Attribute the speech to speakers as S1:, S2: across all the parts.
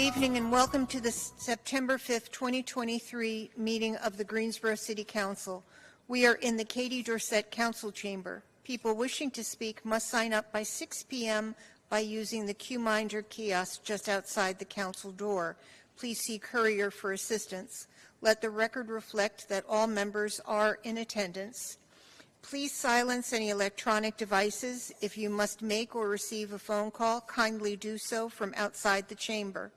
S1: evening and welcome to the September 5th, 2023 meeting of the Greensboro City Council. We are in the Katie Dorsett Council Chamber. People wishing to speak must sign up by 6 p.m. by using the QMinder kiosk just outside the council door. Please see Courier for assistance. Let the record reflect that all members are in attendance. Please silence any electronic devices. If you must make or receive a phone call, kindly do so from outside the chamber.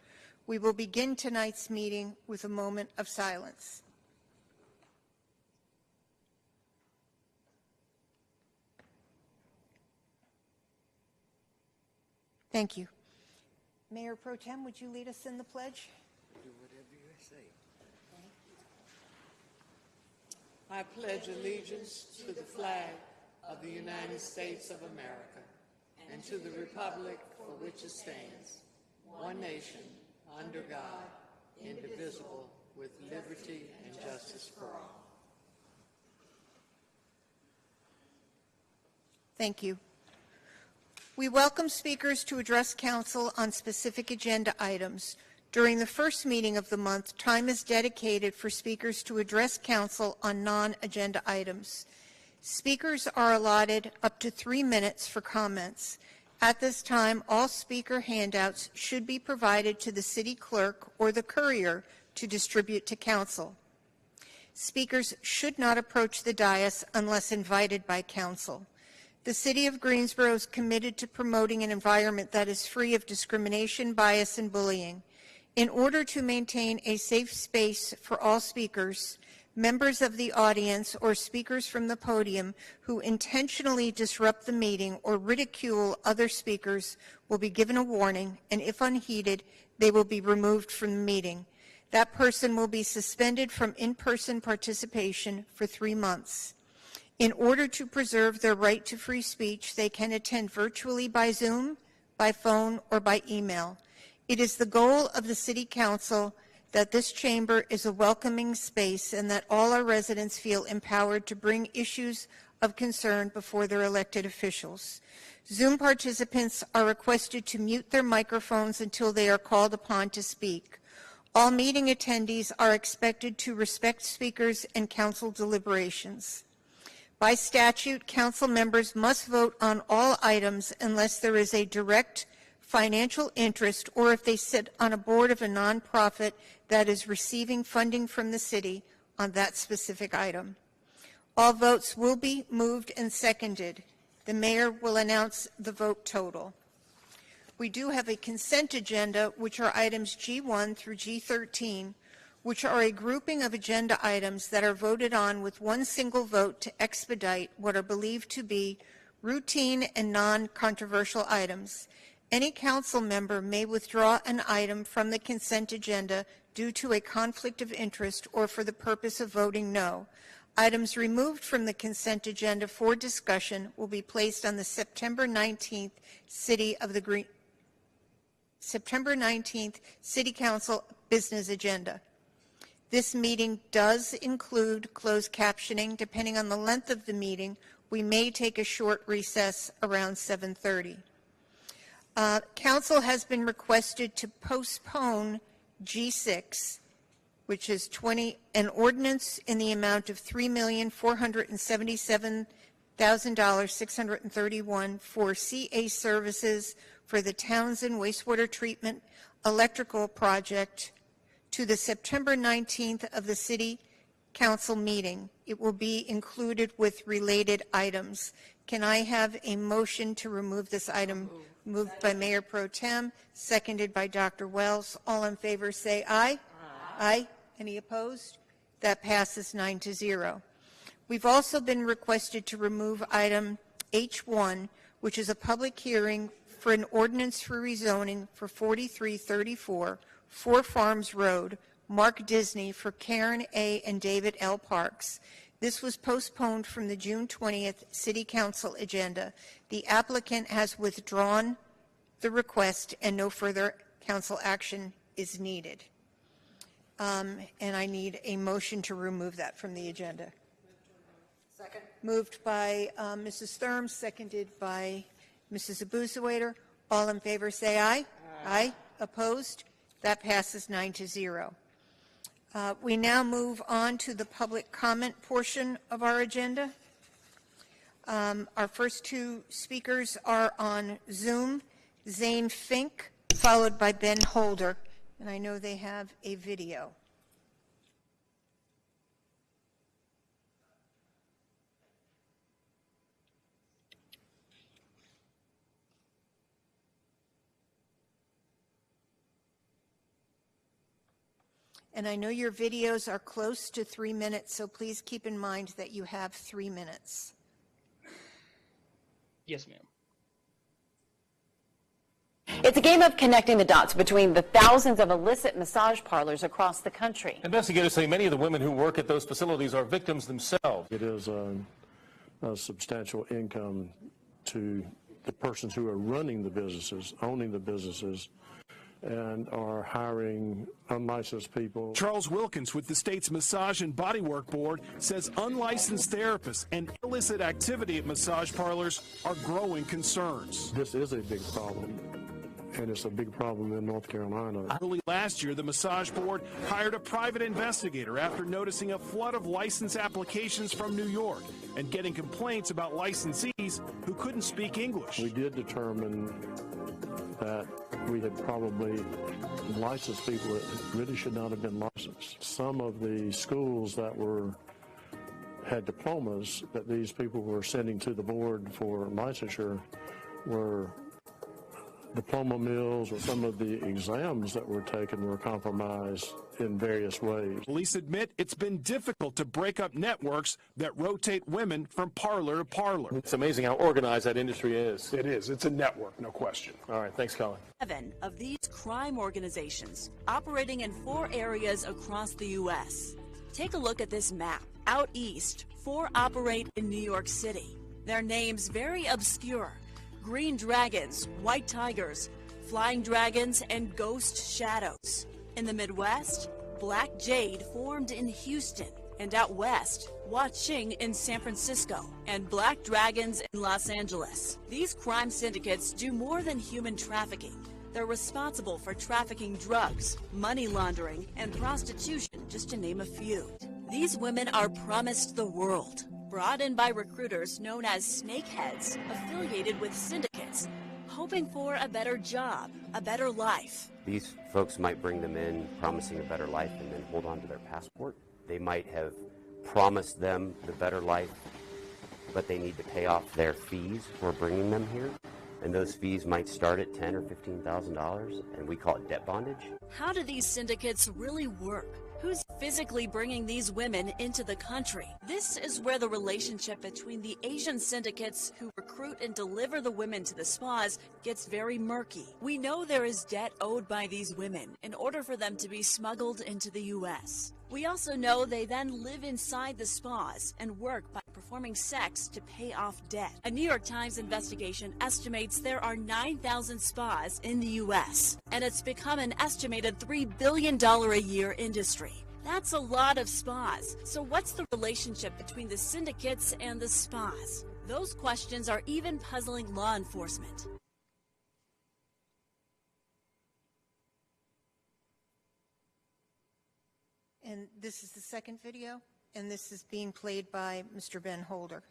S1: We will begin tonight's meeting with a moment of silence. Thank you. Mayor Pro Tem, would you lead us in the pledge?
S2: Do whatever you say. I pledge allegiance to the flag of the United States of America and to the republic for which it stands, one nation, under God, indivisible, with liberty and justice for all.
S1: Thank you. We welcome speakers to address council on specific agenda items. During the first meeting of the month, time is dedicated for speakers to address council on non-agenda items. Speakers are allotted up to 3 minutes for comments. At this time, all speaker handouts should be provided to the city clerk or the courier to distribute to council. Speakers should not approach the dais unless invited by council. The City of Greensboro is committed to promoting an environment that is free of discrimination, bias, and bullying. In order to maintain a safe space for all speakers, members of the audience or speakers from the podium who intentionally disrupt the meeting or ridicule other speakers will be given a warning, and if unheeded, they will be removed from the meeting. That person will be suspended from in-person participation for 3 months. In order to preserve their right to free speech, they can attend virtually by Zoom, by phone, or by email. It is the goal of the City Council that this chamber is a welcoming space and that all our residents feel empowered to bring issues of concern before their elected officials. Zoom participants are requested to mute their microphones until they are called upon to speak. All meeting attendees are expected to respect speakers and council deliberations. By statute, council members must vote on all items unless there is a direct financial interest or if they sit on a board of a nonprofit that is receiving funding from the city on that specific item. All votes will be moved and seconded. The mayor will announce the vote total. We do have a consent agenda, which are items G1 through G13, which are a grouping of agenda items that are voted on with one single vote to expedite what are believed to be routine and non-controversial items. Any council member may withdraw an item from the consent agenda due to a conflict of interest or for the purpose of voting no. Items removed from the consent agenda for discussion will be placed on the September 19th City Council business agenda. This meeting does include closed captioning. Depending on the length of the meeting, we may take a short recess around 7:30. Council has been requested to postpone G6, which is an ordinance in the amount of $3,477,631 for CA services for the Townsend wastewater treatment electrical project to the September 19th of the City Council meeting. It will be included with related items. Can I have a motion to remove this item? Moved by Mayor Pro Tem, seconded by Dr. Wells. All in favor say aye. Aye. Any opposed? That passes 9-0. We've also been requested to remove item H1, which is a public hearing for an ordinance for rezoning for 4334 Four Farms Road, Mark Disney, for Karen A. and David L. Parks. This was postponed from the June 20th City Council agenda. The applicant has withdrawn the request and no further council action is needed. And I need a motion to remove that from the agenda.
S2: Second.
S1: Moved by Mrs. Thurm, seconded by Mrs. Abuzawader. All in favor say aye. Aye. Opposed? That passes 9-0. We now move on to the public comment portion of our agenda. Our first two speakers are on Zoom, Zane Fink, followed by Ben Holder, and I know they have a video. And I know your videos are close to 3 minutes, so please keep in mind that you have 3 minutes.
S3: Yes, ma'am.
S4: It's a game of connecting the dots between the thousands of illicit massage parlors across the country.
S5: Investigators say many of the women who work at those facilities are victims themselves.
S6: It is a substantial income to the persons who are running the businesses, owning the businesses, and are hiring unlicensed people.
S7: Charles Wilkins with the state's Massage and Bodywork Board says unlicensed therapists and illicit activity at massage parlors are growing concerns.
S6: This is a big problem, and it's a big problem in North Carolina.
S7: Early last year, the Massage Board hired a private investigator after noticing a flood of license applications from New York and getting complaints about licensees who couldn't speak English.
S6: We did determine that we had probably licensed people that really should not have been licensed. Some of the schools that had diplomas that these people were sending to the board for licensure were diploma mills, or some of the exams that were taken were compromised in various ways.
S7: Police admit it's been difficult to break up networks that rotate women from parlor to parlor.
S5: It's amazing how organized that industry is.
S8: It is. It's a network, no question.
S5: All right, thanks, Colin.
S9: 7 of these crime organizations operating in 4 areas across the U.S. Take a look at this map. Out east, 4 operate in New York City. Their names very obscure: Green Dragons, White Tigers, Flying Dragons, and Ghost Shadows. In the Midwest, Black Jade formed in Houston, and out west, Hua Qing in San Francisco, and Black Dragons in Los Angeles. These crime syndicates do more than human trafficking. They're responsible for trafficking drugs, money laundering, and prostitution, just to name a few. These women are promised the world, brought in by recruiters known as snakeheads, affiliated with syndicates, hoping for a better job, a better life.
S10: These folks might bring them in promising a better life and then hold on to their passport. They might have promised them the better life, but they need to pay off their fees for bringing them here. And those fees might start at $10,000 or $15,000, and we call it debt bondage.
S9: How do these syndicates really work? Who's physically bringing these women into the country? This is where the relationship between the Asian syndicates who recruit and deliver the women to the spas gets very murky. We know there is debt owed by these women in order for them to be smuggled into the U.S. We also know they then live inside the spas and work by performing sex to pay off debt. A New York Times investigation estimates there are 9,000 spas in the U.S., and it's become an estimated $3 billion a year industry. That's a lot of spas. So what's the relationship between the syndicates and the spas? Those questions are even puzzling law enforcement.
S1: And this is the second video, and this is being played by Mr. Ben Holder.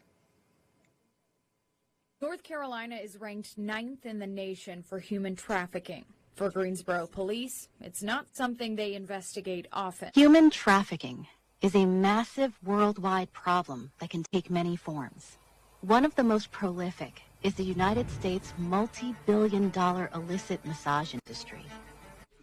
S11: North Carolina is ranked 9th in the nation for human trafficking. For Greensboro police, it's not something they investigate often.
S12: Human trafficking is a massive worldwide problem that can take many forms. One of the most prolific is the United States multi-billion-dollar illicit massage industry.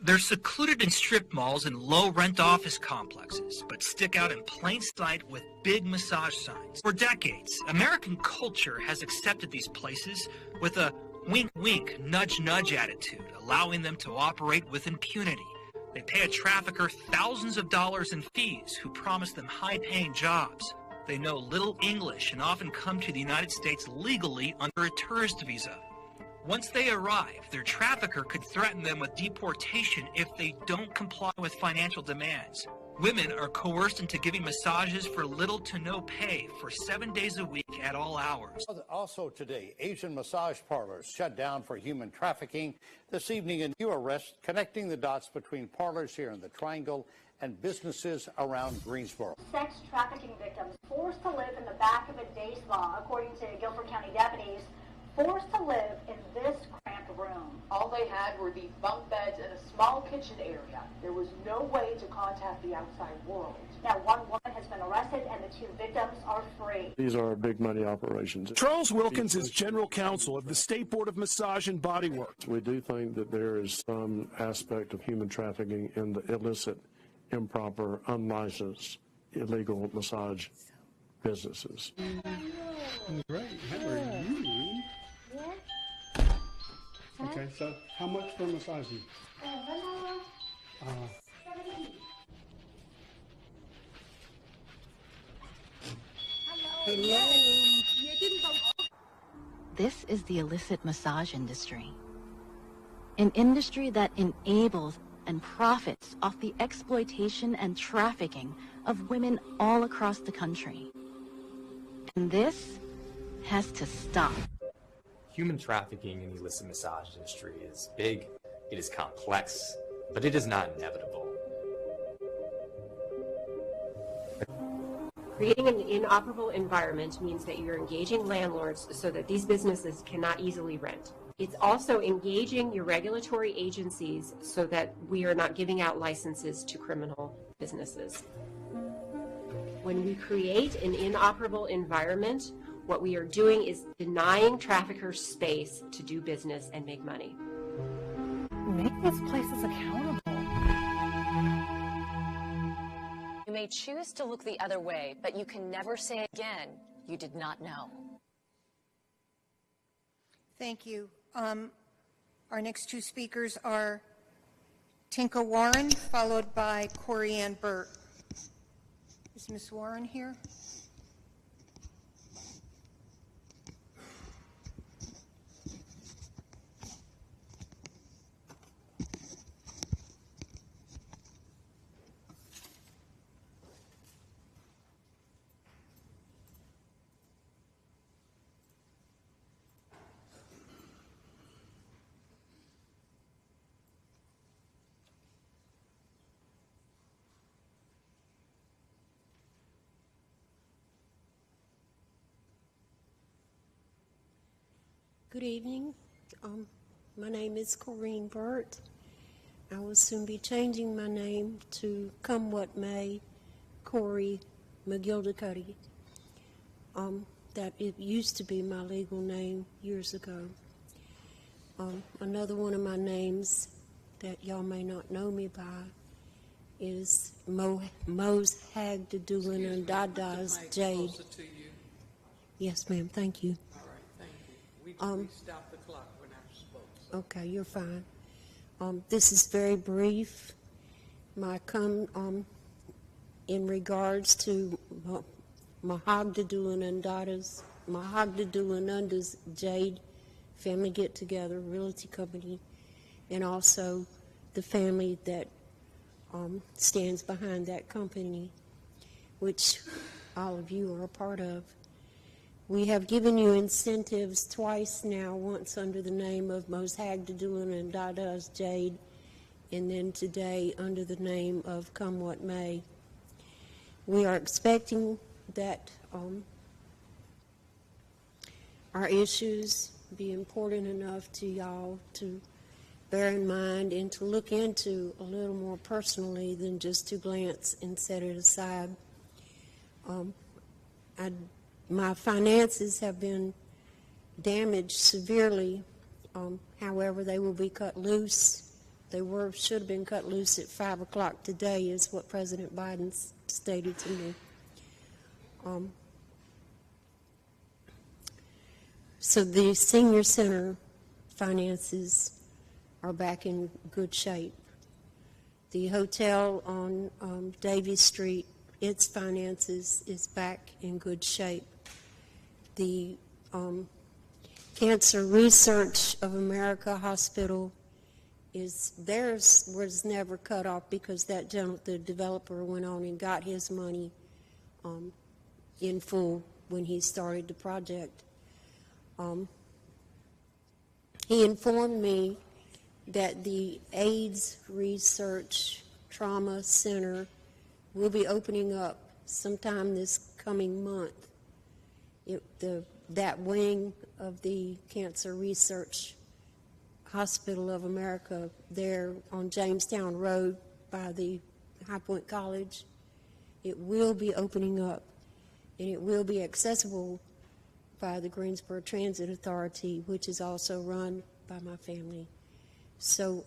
S3: They're secluded in strip malls and low-rent office complexes, but stick out in plain sight with big massage signs. For decades, American culture has accepted these places with a wink-wink, nudge-nudge attitude, allowing them to operate with impunity. They pay a trafficker thousands of dollars in fees who promise them high-paying jobs. They know little English and often come to the United States legally under a tourist visa. Once they arrive, their trafficker could threaten them with deportation if they don't comply with financial demands. Women are coerced into giving massages for little to no pay for 7 days a week at all hours.
S13: Also today, Asian massage parlors shut down for human trafficking. This evening, a new arrest connecting the dots between parlors here in the Triangle and businesses around Greensboro.
S14: Sex trafficking victims forced to live in the back of a day spa, according to Guilford County deputies, forced to live in this cramped room.
S15: All they had were these bunk beds and a small kitchen area. There was no way to contact the outside world.
S14: Now, one woman has been arrested and the 2 victims are free.
S6: These are big money operations.
S7: Charles Wilkins is general counsel of the State Board of Massage and Body Work.
S6: We do think that there is some aspect of human trafficking in the illicit, improper, unlicensed, illegal massage businesses.
S16: Great. How are you? Okay, so how much for massaging?
S12: Hello. This is the illicit massage industry. An industry that enables and profits off the exploitation and trafficking of women all across the country. And this has to stop.
S17: Human trafficking in the illicit massage industry is big, it is complex, but it is not inevitable.
S18: Creating an inoperable environment means that you're engaging landlords so that these businesses cannot easily rent. It's also engaging your regulatory agencies so that we are not giving out licenses to criminal businesses. When we create an inoperable environment, what we are doing is denying traffickers space to do business and make money.
S19: Make these places accountable.
S20: You may choose to look the other way, but you can never say again, you did not know.
S1: Thank you. Our next 2 speakers are Tinka Warren, followed by Corey Ann Burt. Is Ms. Warren here?
S21: Good evening. My name is Corrine Burt. I will soon be changing my name to Come What May, Corey McGillicuddy. That it used to be my legal name years ago. Another one of my names that y'all may not know me by is Mo's Hagdadoolin and Dada's Jade. Yes, ma'am. Thank you.
S2: We stop the clock when I spoke.
S21: Okay, you're fine. This is very brief. My in regards to Mahogdadoolin and Dada's, Mahogdadoolin Unda's Jade family get-together, realty company, and also the family that stands behind that company, which all of you are a part of. We have given you incentives twice now, once under the name of Mos Hagdadoolin and Dada's Jade, and then today under the name of Come What May. We are expecting that our issues be important enough to y'all to bear in mind and to look into a little more personally than just to glance and set it aside. My finances have been damaged severely. However, they will be cut loose. They should have been cut loose at 5 o'clock today, is what President Biden stated to me. So the senior center finances are back in good shape. The hotel on Davies Street, its finances is back in good shape. The Cancer Research of America Hospital theirs was never cut off because the developer went on and got his money in full when he started the project. He informed me that the AIDS Research Trauma Center will be opening up sometime this coming month. That wing of the Cancer Research Hospital of America there on Jamestown Road by the High Point College, it will be opening up, and it will be accessible by the Greensboro Transit Authority, which is also run by my family. So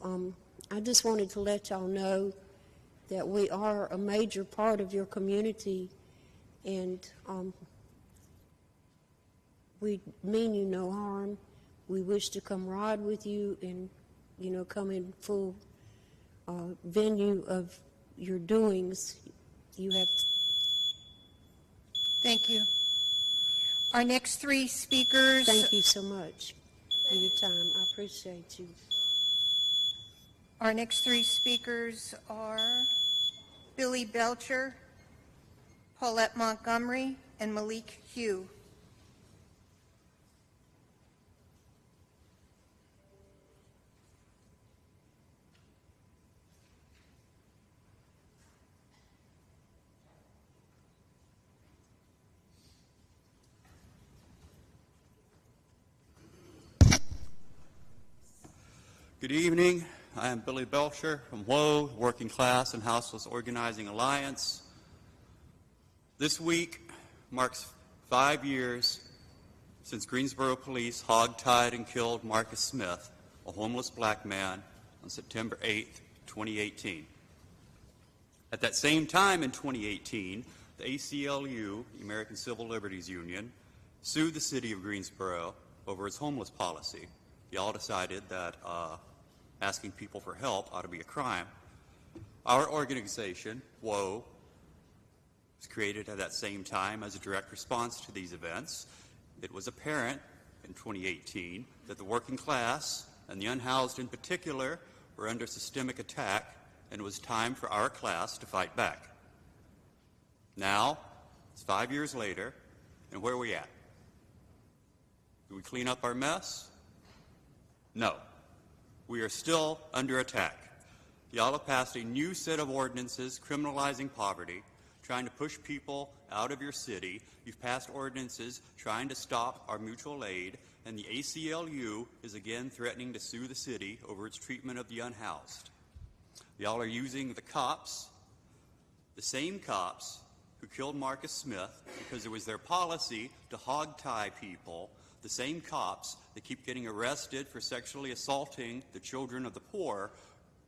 S21: I just wanted to let y'all know that we are a major part of your community, and we mean you no harm. We wish to come ride with you and, come in full venue of your doings. You have.
S1: Thank you. Our next three speakers.
S21: Thank you so much for your time. I appreciate you.
S1: Our next three speakers are Billy Belcher, Paulette Montgomery, and Malik Hugh.
S4: Good evening. I am Billy Belcher from WOA, Working Class and Houseless Organizing Alliance. This week marks 5 years since Greensboro police hogtied and killed Marcus Smith, a homeless black man, on September 8, 2018. At that same time in 2018, the ACLU, the American Civil Liberties Union, sued the city of Greensboro over its homeless policy. Y'all decided that asking people for help ought to be a crime. Our organization, WOA, was created at that same time as a direct response to these events. It was apparent in 2018 that the working class, and the unhoused in particular, were under systemic attack, and it was time for our class to fight back. Now, it's 5 years later, and where are we at? Do we clean up our mess? No. We are still under attack. Y'all have passed a new set of ordinances criminalizing poverty, trying to push people out of your city. You've passed ordinances trying to stop our mutual aid, and the ACLU is again threatening to sue the city over its treatment of the unhoused. Y'all are using the cops, the same cops who killed Marcus Smith because it was their policy to hogtie people, the same cops that keep getting arrested for sexually assaulting the children of the poor.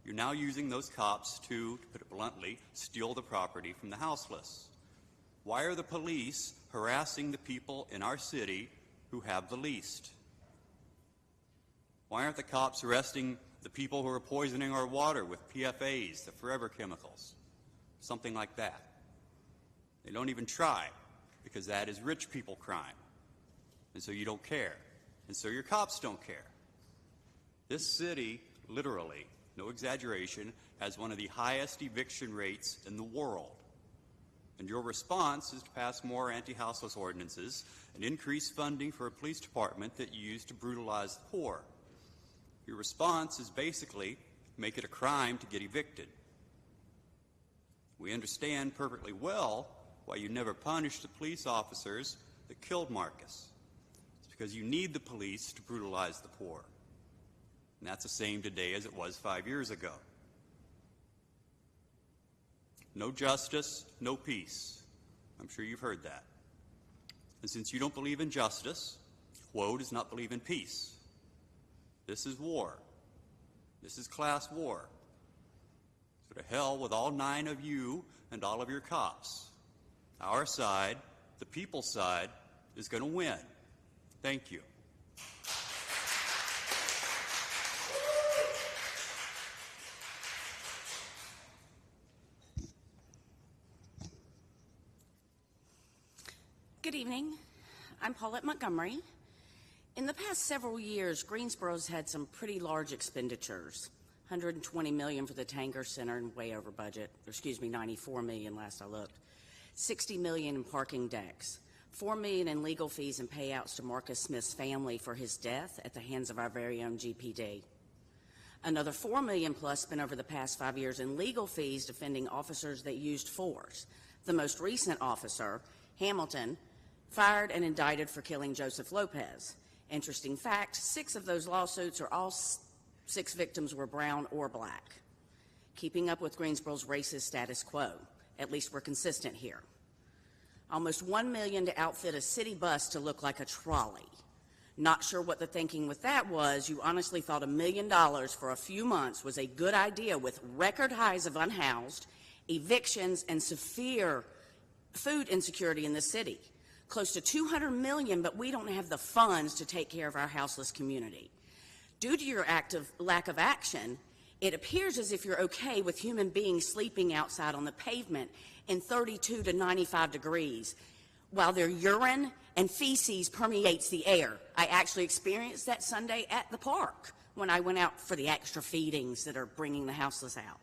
S4: You're now using those cops to put it bluntly, steal the property from the houseless. Why are the police harassing the people in our city who have the least? Why aren't the cops arresting the people who are poisoning our water with PFAs, the forever chemicals? Something like that. They don't even try, because that is rich people crime. And so you don't care. And so your cops don't care. This city, literally, no exaggeration, has one of the highest eviction rates in the world. And your response is to pass more anti-houseless ordinances and increase funding for a police department that you use to brutalize the poor. Your response is basically make it a crime to get evicted. We understand perfectly well why you never punished the police officers that killed Marcus. Because you need the police to brutalize the poor. And that's the same today as it was 5 years ago. No justice, no peace. I'm sure you've heard that. And since you don't believe in justice, WOA does not believe in peace. This is war. This is class war. So to hell with all 9 of you and all of your cops. Our side, the people's side, is going to win. Thank you.
S22: Good evening. I'm Paulette Montgomery. In the past several years, Greensboro's had some pretty large expenditures.
S5: $120 million for the Tanger Center and way over budget. Excuse me, $94 million last I looked. $60 million in parking decks. $4 million in legal fees and payouts to Marcus Smith's family for his death at the hands of our very own GPD. Another $4 million plus spent over the past 5 years in legal fees defending officers that used force. The most recent officer, Hamilton, fired and indicted for killing Joseph Lopez. Interesting fact, 6 of those lawsuits are all 6 victims were brown or black. Keeping up with Greensboro's racist status quo. At least we're consistent here. Almost $1 million to outfit a city bus to look like a trolley. Not sure what the thinking with that was. You honestly thought $1 million for a few months was a good idea with record highs of unhoused, evictions, and severe food insecurity in the city. Close to $200 million, but we don't have the funds to take care of our houseless community. Due to your lack of action, it appears as if you're okay with human beings sleeping outside on the pavement in 32 to 95 degrees while their urine and feces permeates the air. I actually experienced that Sunday at the park when I went out for the extra feedings that are bringing the houseless out.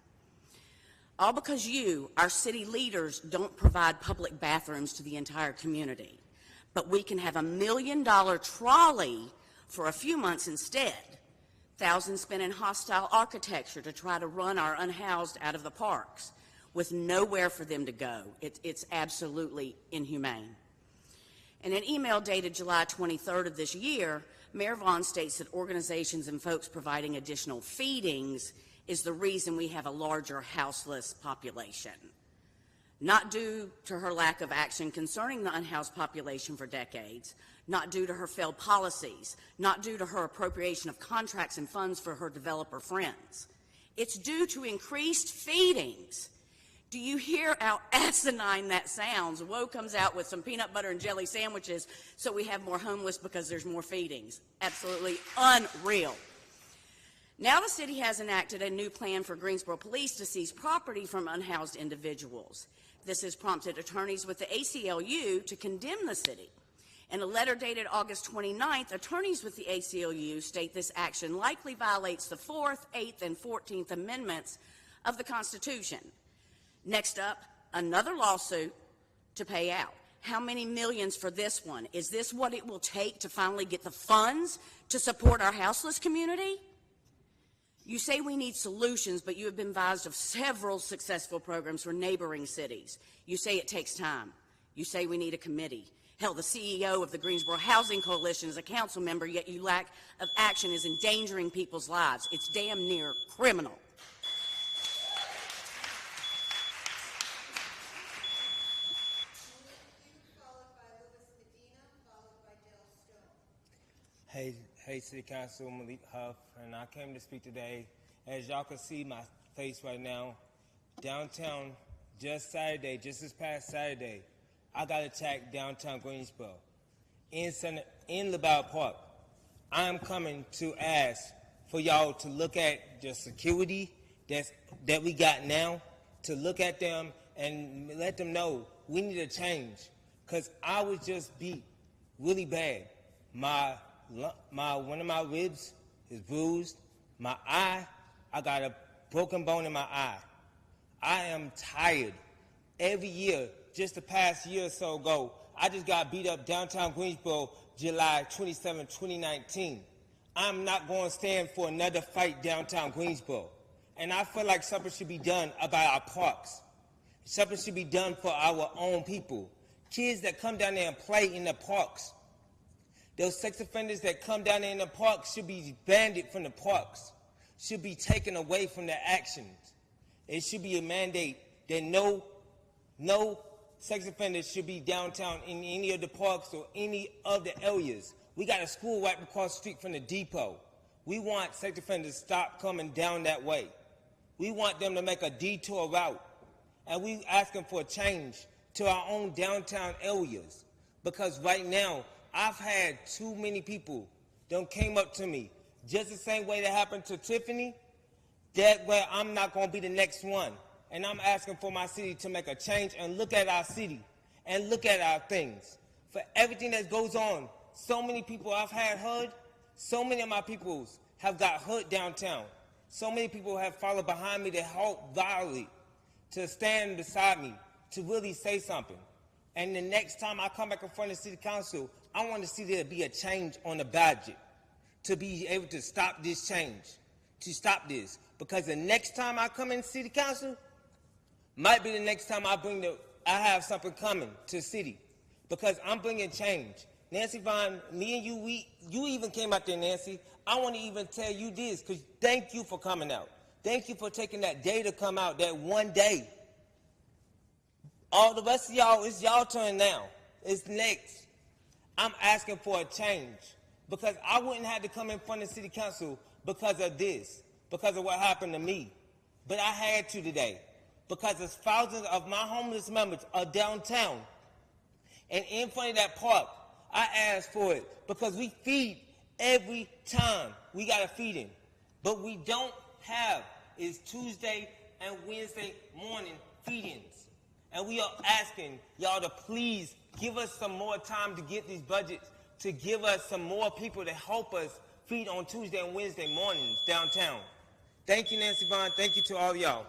S5: All because you, our city leaders, don't provide public bathrooms to the entire community. But we can have $1 million trolley for a few months instead. Thousands spent in hostile architecture to try to run our unhoused out of the parks with nowhere for them to go. It's absolutely inhumane. In an email dated July 23rd of this year, Mayor Vaughn states that organizations and folks providing additional feedings is the reason we have a larger houseless population. Not due to her lack of action concerning the unhoused population for decades, not due to her failed policies, not due to her appropriation of contracts and funds for her developer friends. It's due to increased feedings. Do you hear how asinine that sounds? Woe comes out with some peanut butter and jelly sandwiches so we have more homeless because there's more feedings. Absolutely unreal. Now the city has enacted a new plan for Greensboro Police to seize property from unhoused individuals. This has prompted attorneys with the ACLU to condemn the city. In a letter dated August 29th, attorneys with the ACLU state this action likely violates the 4th, 8th, and 14th Amendments of the Constitution. Next up, another lawsuit to pay out. How many millions for this one? Is this what it will take to finally get the funds to support our houseless community? You say we need solutions, but you have been advised of several successful programs for neighboring cities. You say it takes time. You say we need a committee. Hell, the CEO of the Greensboro Housing Coalition is a council member, yet your lack of action is endangering people's lives. It's damn near criminal.
S8: Hey, City Council, Malik Huff, and I came to speak today. As y'all can see my face right now, downtown, just this past Saturday, I got attacked downtown Greensboro, in LaBelle Park. I am coming to ask for y'all to look at the security that we got now, to look at them and let them know we need a change, because I was just beat really bad. One of my ribs is bruised. My eye, I got a broken bone in my eye. I am tired. Every year, just the past year or so ago, I just got beat up downtown Greensboro, July 27, 2019. I'm not going to stand for another fight downtown Greensboro. And I feel like something should be done about our parks. Something should be done for our own people. Kids that come down there and play in the parks. Those sex offenders that come down there in the parks should be banned from the parks, should be taken away from their actions. It should be a mandate that no sex offenders should be downtown in any of the parks or any of the areas. We got a school right across the street from the depot. We want sex offenders to stop coming down that way. We want them to make a detour route. And we asking for a change to our own downtown areas. Because right now, I've had too many people that came up to me, just the same way that happened to Tiffany, that way I'm not going to be the next one. And I'm asking for my city to make a change and look at our city and look at our things. For everything that goes on, so many people I've had hurt, so many of my peoples have got hurt downtown. So many people have followed behind me to help violate, to stand beside me, to really say something. And the next time I come back in front of the city council, I want to see there be a change on the budget, to be able to stop this change, to stop this. Because the next time I come in city council, might be the next time I have something coming to the city. Because I'm bringing change. Nancy Vaughn, me and you even came out there, Nancy. I want to even tell you this, because thank you for coming out. Thank you for taking that day to come out, that one day. All the rest of y'all, it's y'all turn now. It's next. I'm asking for a change, because I wouldn't have to come in front of the city council because of this, because of what happened to me. But I had to today, because there's thousands of my homeless members are downtown. And in front of that park, I asked for it, because we feed every time. We got to feed him. But we don't have is Tuesday and Wednesday morning feedings. And we are asking y'all to please give us some more time to get these budgets, to give us some more people to help us feed on Tuesday and Wednesday mornings downtown. Thank you, Nancy Vaughn. Thank you to all y'all.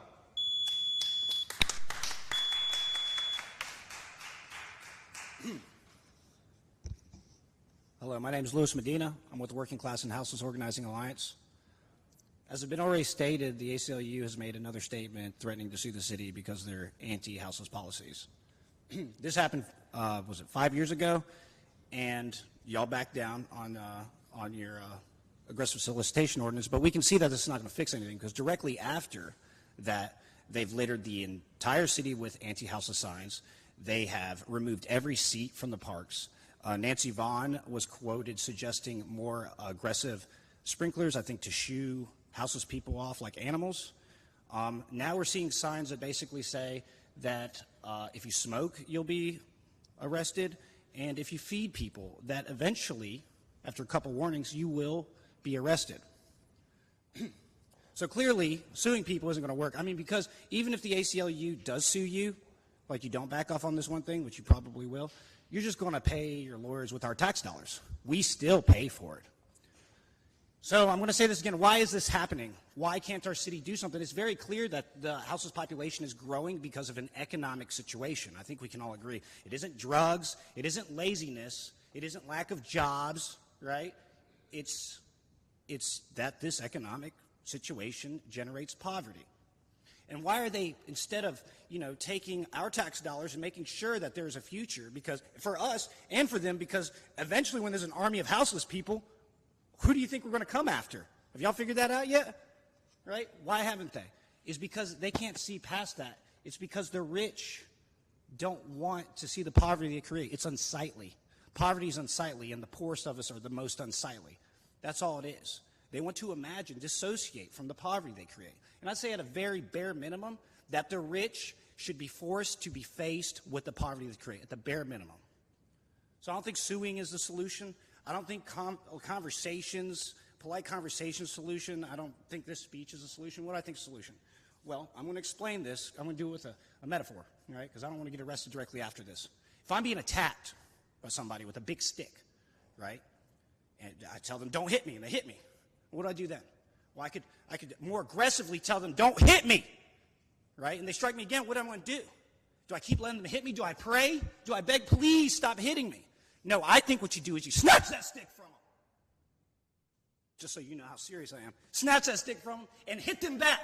S9: Hello, my name is Louis Medina. I'm with the Working Class and Houseless Organizing Alliance. As has been already stated, the ACLU has made another statement threatening to sue the city because of their anti-houseless policies. This happened, was it 5 years ago? And y'all backed down on your aggressive solicitation ordinance, but we can see that this is not going to fix anything, because directly after that, they've littered the entire city with anti-houseless signs. They have removed every seat from the parks. Nancy Vaughn was quoted suggesting more aggressive sprinklers, I think, to shoo houseless people off like animals. Now we're seeing signs that basically say that if you smoke, you'll be arrested, and if you feed people, that eventually, after a couple warnings, you will be arrested. So clearly, suing people isn't going to work. I mean, because even if the ACLU does sue you, like you don't back off on this one thing, which you probably will, you're just going to pay your lawyers with our tax dollars. We still pay for it. So I'm going to say this again. Why is this happening? Why can't our city do something? It's very clear that the houseless population is growing because of an economic situation. I think we can all agree. It isn't drugs. It isn't laziness. It isn't lack of jobs, right? It's that this economic situation generates poverty. And why are they, instead of, taking our tax dollars and making sure that there's a future, because for us and for them, because eventually when there's an army of houseless people, who do you think we're going to come after? Have y'all figured that out yet? Right? Why haven't they? It's because they can't see past that. It's because the rich don't want to see the poverty they create. It's unsightly. Poverty is unsightly, and the poorest of us are the most unsightly. That's all it is. They want to dissociate from the poverty they create. And I'd say at a very bare minimum that the rich should be forced to be faced with the poverty they create, at the bare minimum. So I don't think suing is the solution. I don't think polite conversation solution. I don't think this speech is a solution. What do I think is a solution? Well, I'm going to explain this. I'm going to do it with a metaphor, right? Because I don't want to get arrested directly after this. If I'm being attacked by somebody with a big stick, right, and I tell them, don't hit me, and they hit me, what do I do then? Well, I could more aggressively tell them, don't hit me, right? And they strike me again, what am I going to do? Do I keep letting them hit me? Do I pray? Do I beg, please stop hitting me? No, I think what you do is you snatch that stick from them. Just so you know how serious I am. Snatch that stick from them and hit them back.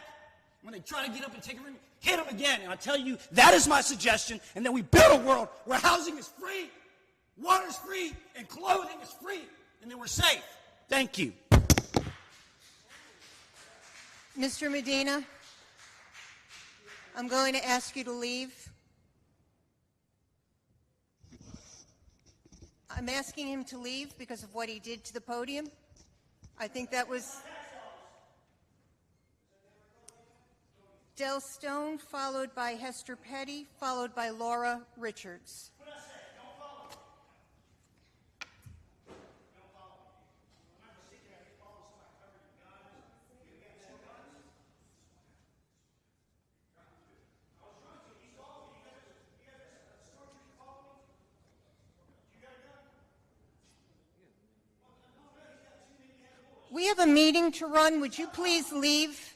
S9: When they try to get up and take it from me, hit them again. And I tell you, that is my suggestion. And then we build a world where housing is free, water is free, and clothing is free. And then we're safe. Thank you.
S1: Mr. Medina, I'm going to ask you to leave. I'm asking him to leave because of what he did to the podium. I think that was Del Stone, followed by Hester Petty, followed by Laura Richards. We have a meeting to run. Would you please leave?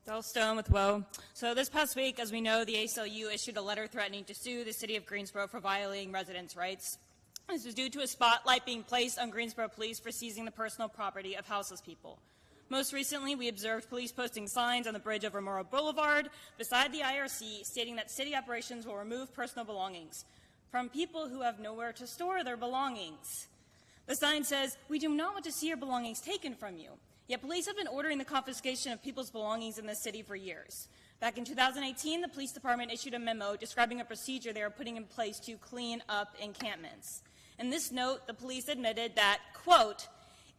S10: Del Stone with WOE. So this past week, as we know, the ACLU issued a letter threatening to sue the city of Greensboro for violating residents' rights. This was due to a spotlight being placed on Greensboro police for seizing the personal property of houseless people. Most recently, we observed police posting signs on the bridge over Morrow Boulevard beside the IRC stating that city operations will remove personal belongings from people who have nowhere to store their belongings. The sign says, "We do not want to see your belongings taken from you." Yet police have been ordering the confiscation of people's belongings in the city for years. Back in 2018, the police department issued a memo describing a procedure they are putting in place to clean up encampments. In this note, the police admitted that, quote,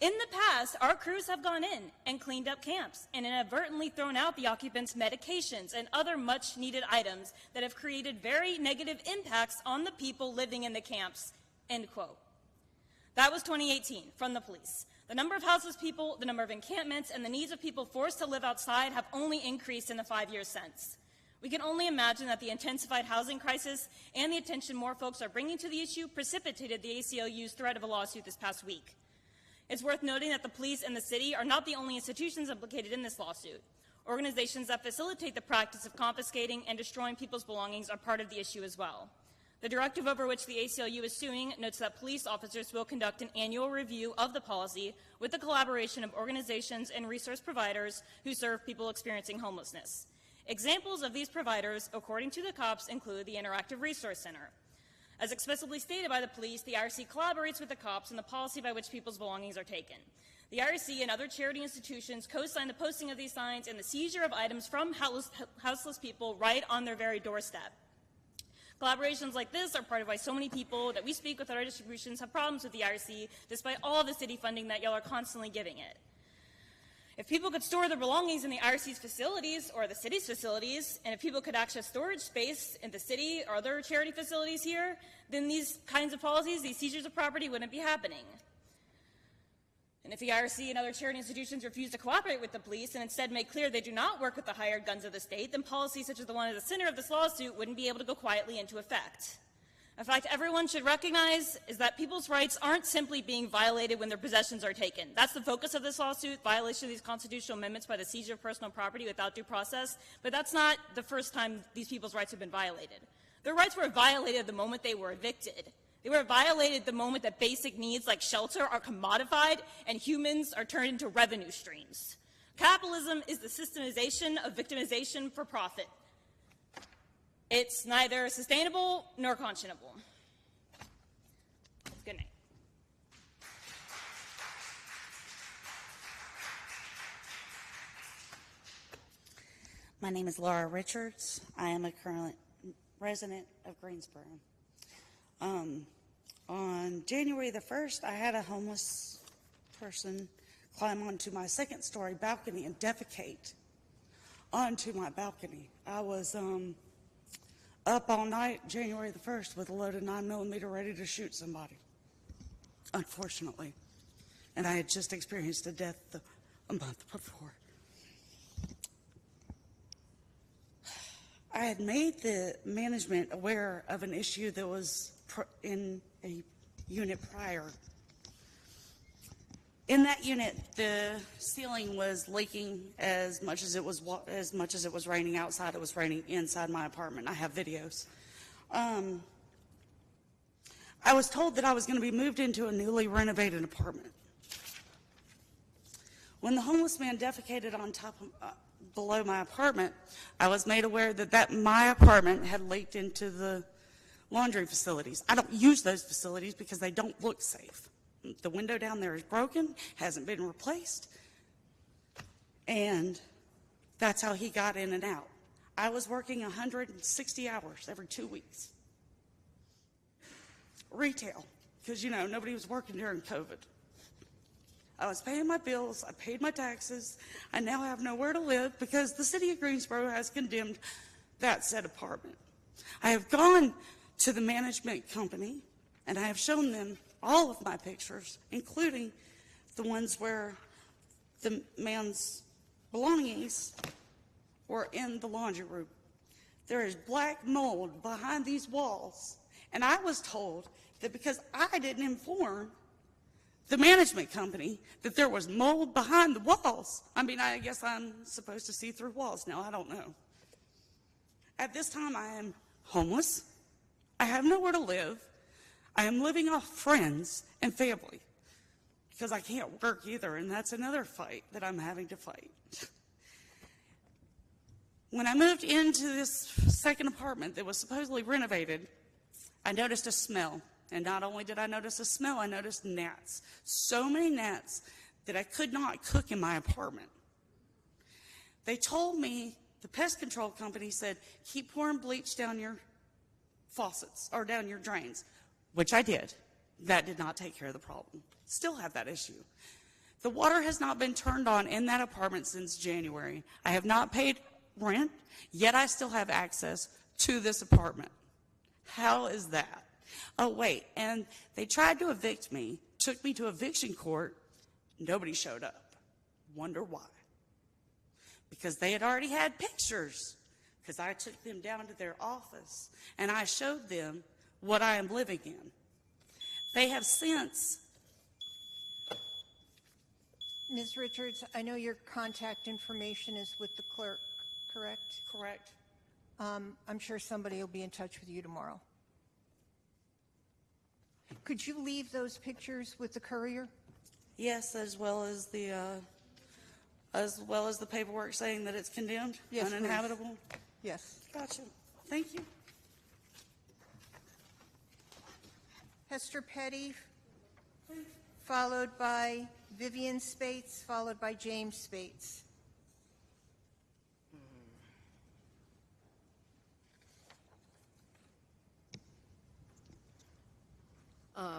S10: "In the past, our crews have gone in and cleaned up camps and inadvertently thrown out the occupants' medications and other much-needed items that have created very negative impacts on the people living in the camps," end quote. That was 2018 from the police. The number of houseless people, the number of encampments, and the needs of people forced to live outside have only increased in the 5 years since. We can only imagine that the intensified housing crisis and the attention more folks are bringing to the issue precipitated the ACLU's threat of a lawsuit this past week. It's worth noting that the police and the city are not the only institutions implicated in this lawsuit. Organizations that facilitate the practice of confiscating and destroying people's belongings are part of the issue as well. The directive over which the ACLU is suing notes that police officers will conduct an annual review of the policy with the collaboration of organizations and resource providers who serve people experiencing homelessness. Examples of these providers, according to the cops, include the Interactive Resource Center. As explicitly stated by the police, the IRC collaborates with the cops in the policy by which people's belongings are taken. The IRC and other charity institutions co-sign the posting of these signs and the seizure of items from houseless people right on their very doorstep. Collaborations like this are part of why so many people that we speak with at our distributions have problems with the IRC, despite all the city funding that y'all are constantly giving it. If people could store their belongings in the IRC's facilities or the city's facilities, and if people could access storage space in the city or other charity facilities here, then these kinds of policies, these seizures of property, wouldn't be happening. And if the IRC and other charity institutions refuse to cooperate with the police and instead make clear they do not work with the hired guns of the state, then policies such as the one at the center of this lawsuit wouldn't be able to go quietly into effect. A fact everyone should recognize is that people's rights aren't simply being violated when their possessions are taken. That's the focus of this lawsuit, violation of these constitutional amendments by the seizure of personal property without due process, but that's not the first time these people's rights have been violated. Their rights were violated the moment they were evicted. They were violated the moment that basic needs like shelter are commodified and humans are turned into revenue streams. Capitalism is the systemization of victimization for profit. It's neither sustainable nor conscionable. Good night.
S11: My name is Laura Richards. I am a current resident of Greensboro. On January the 1st, I had a homeless person climb onto my second-story balcony and defecate onto my balcony. I was up all night, January the 1st, with a loaded 9mm ready to shoot somebody, unfortunately. And I had just experienced a death a month before. I had made the management aware of an issue that was in a unit prior. In that unit, the ceiling was leaking as much as it was raining outside. It was raining inside my apartment. I have videos. I was told that I was going to be moved into a newly renovated apartment. When the homeless man defecated on top of below my apartment, I was made aware that my apartment had leaked into the laundry facilities. I don't use those facilities because they don't look safe. The window down there is broken, hasn't been replaced, and that's how he got in and out. I was working 160 hours every 2 weeks. Retail, because, nobody was working during COVID. I was paying my bills, I paid my taxes, I now have nowhere to live because the city of Greensboro has condemned that said apartment. I have gone to the management company and I have shown them all of my pictures, including the ones where The man's belongings were in the laundry room. There is black mold behind these walls, and I was told that because I didn't inform the management company that there was mold behind the walls. I mean, I guess I'm supposed to see through walls now. I don't know. At this time, I am homeless. I have nowhere to live. I am living off friends and family because I can't work either, and that's another fight that I'm having to fight. When I moved into this second apartment that was supposedly renovated, I noticed a smell. And not only did I notice a smell, I noticed gnats. So many gnats that I could not cook in my apartment. They told me, the pest control company said, keep pouring bleach down your faucets or down your drains, which I did. That did not take care of the problem. Still have that issue. The water has not been turned on in that apartment since January. I have not paid rent, yet I still have access to this apartment. How is that? Oh, wait, and they tried to evict me, took me to eviction court. Nobody showed up. Wonder why? Because they had already had pictures, because I took them down to their office, and I showed them what I am living in. They have since.
S1: Ms. Richards, I know your contact information is with the clerk, correct?
S11: Correct.
S1: I'm sure somebody will be in touch with you tomorrow. Could you leave those pictures with the courier?
S11: Yes, as well as the paperwork saying that it's condemned,
S1: Yes,
S11: uninhabitable.
S1: please. Yes.
S11: Gotcha. Thank you.
S1: Hester Petty, followed by Vivian Spates, followed by James Spates.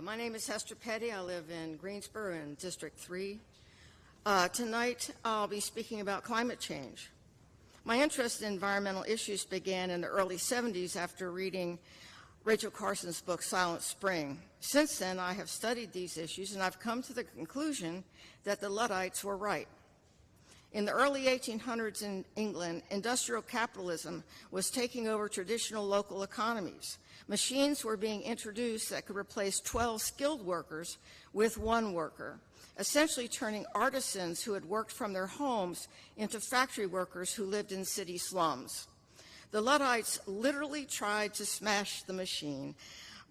S3: My name is Hester Petty. I live in Greensboro in District 3. Tonight, I'll be speaking about climate change. My interest in environmental issues began in the early 70s after reading Rachel Carson's book, Silent Spring. Since then, I have studied these issues, and I've come to the conclusion that the Luddites were right. In the early 1800s in England, industrial capitalism was taking over traditional local economies. Machines were being introduced that could replace 12 skilled workers with one worker, essentially turning artisans who had worked from their homes into factory workers who lived in city slums. The Luddites literally tried to smash the machine,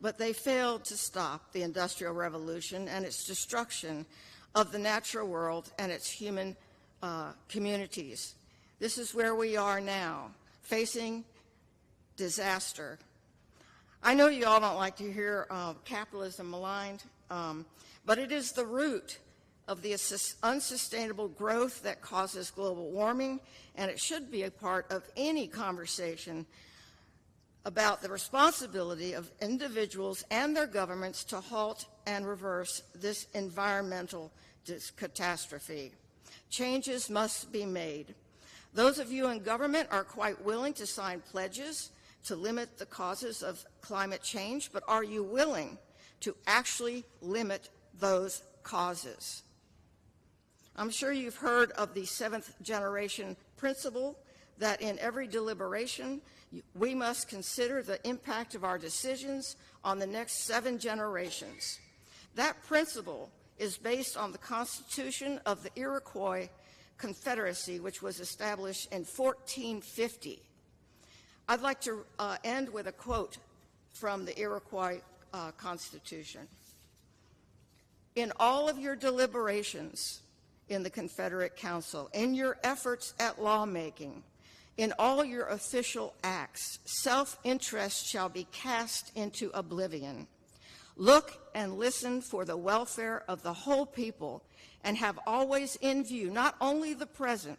S3: but they failed to stop the Industrial Revolution and its destruction of the natural world and its human communities. This is where we are now, facing disaster. I know you all don't like to hear capitalism maligned, but it is the root of the unsustainable growth that causes global warming, and it should be a part of any conversation about the responsibility of individuals and their governments to halt and reverse this environmental catastrophe. Changes must be made. Those of you in government are quite willing to sign pledges to limit the causes of climate change, but are you willing to actually limit those causes? I'm sure you've heard of the seventh generation principle that in every deliberation, we must consider the impact of our decisions on the next 7 generations. That principle is based on the Constitution of the Iroquois Confederacy, which was established in 1450. I'd like to end with a quote from the Iroquois Constitution. In all of your deliberations in the Confederate Council, in your efforts at lawmaking, in all your official acts, self-interest shall be cast into oblivion. Look and listen for the welfare of the whole people, and have always in view not only the present,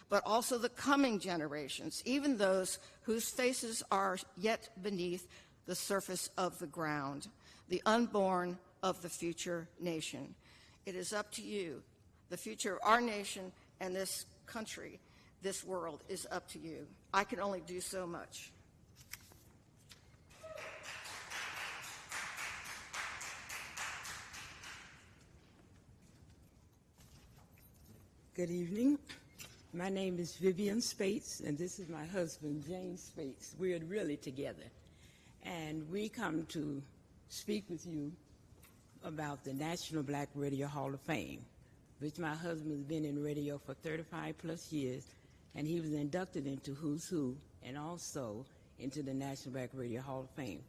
S3: but also the coming generations, even those whose faces are yet beneath the surface of the ground, the unborn of the future nation. It is up to you. The future of our nation and this country, this world, is up to you. I can only do so much.
S13: Good evening. My name is Vivian Spates, and this is my husband, James Spates. We're really together. And we come to speak with you about the National Black Radio Hall of Fame, which my husband has been in radio for 35 plus years, and he was inducted into Who's Who and also into the National Black Radio Hall of Fame,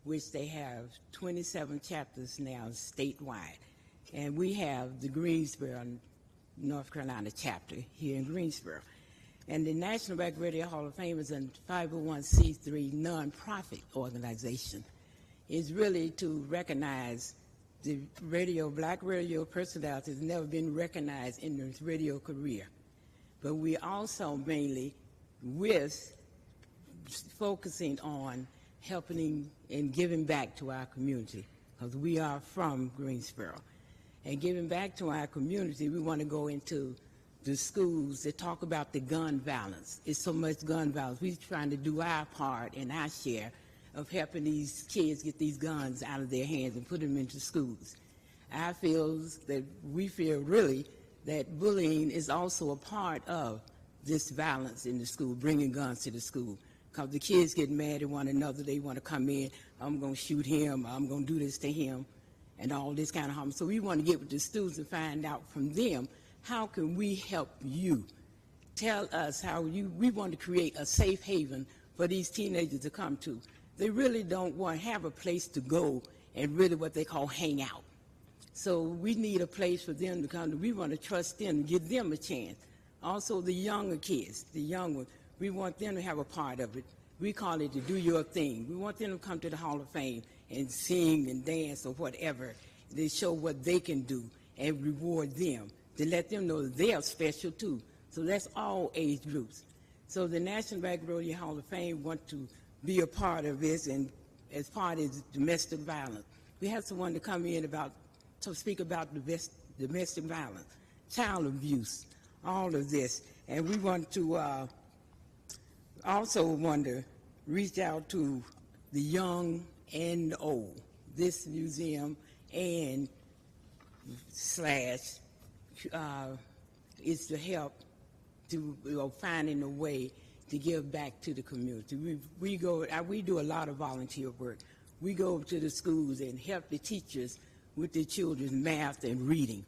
S13: which they have 27 chapters now statewide. And we have the Greensboro, North Carolina chapter here in Greensboro. And the National Black Radio Hall of Fame is a 501c3 nonprofit organization. It's really to recognize the black radio personality has never been recognized in their radio career. But we also mainly with focusing on helping and giving back to our community, because we are from Greensboro. And giving back to our community, we want to go into the schools that talk about the gun violence. It's so much gun violence. We're trying to do our part and our share of helping these kids get these guns out of their hands and put them into schools. We feel really that bullying is also a part of this violence in the school, bringing guns to the school. Because the kids get mad at one another. They want to come in, I'm going to shoot him, I'm going to do this to him, and all this kind of harm. So we want to get with the students and find out from them, how can we help you? Tell us how we want to create a safe haven for these teenagers to come to. They really don't want to have a place to go and really what they call hang out. So we need a place for them to come to. We want to trust them and give them a chance. Also the younger kids, the young ones, we want them to have a part of it. We call it to do your thing. We want them to come to the Hall of Fame and sing and dance or whatever. They show what they can do and reward them, to let them know that they are special too. So that's all age groups. So the National Black Radio Hall of Fame want to be a part of this, and as part of domestic violence. We have someone to come in to speak about domestic violence, child abuse, all of this. And we want to also reach out to the young and old. This museum and is to help to finding a way to give back to the community. We do a lot of volunteer work. We go to the schools and help the teachers with their children's math and reading.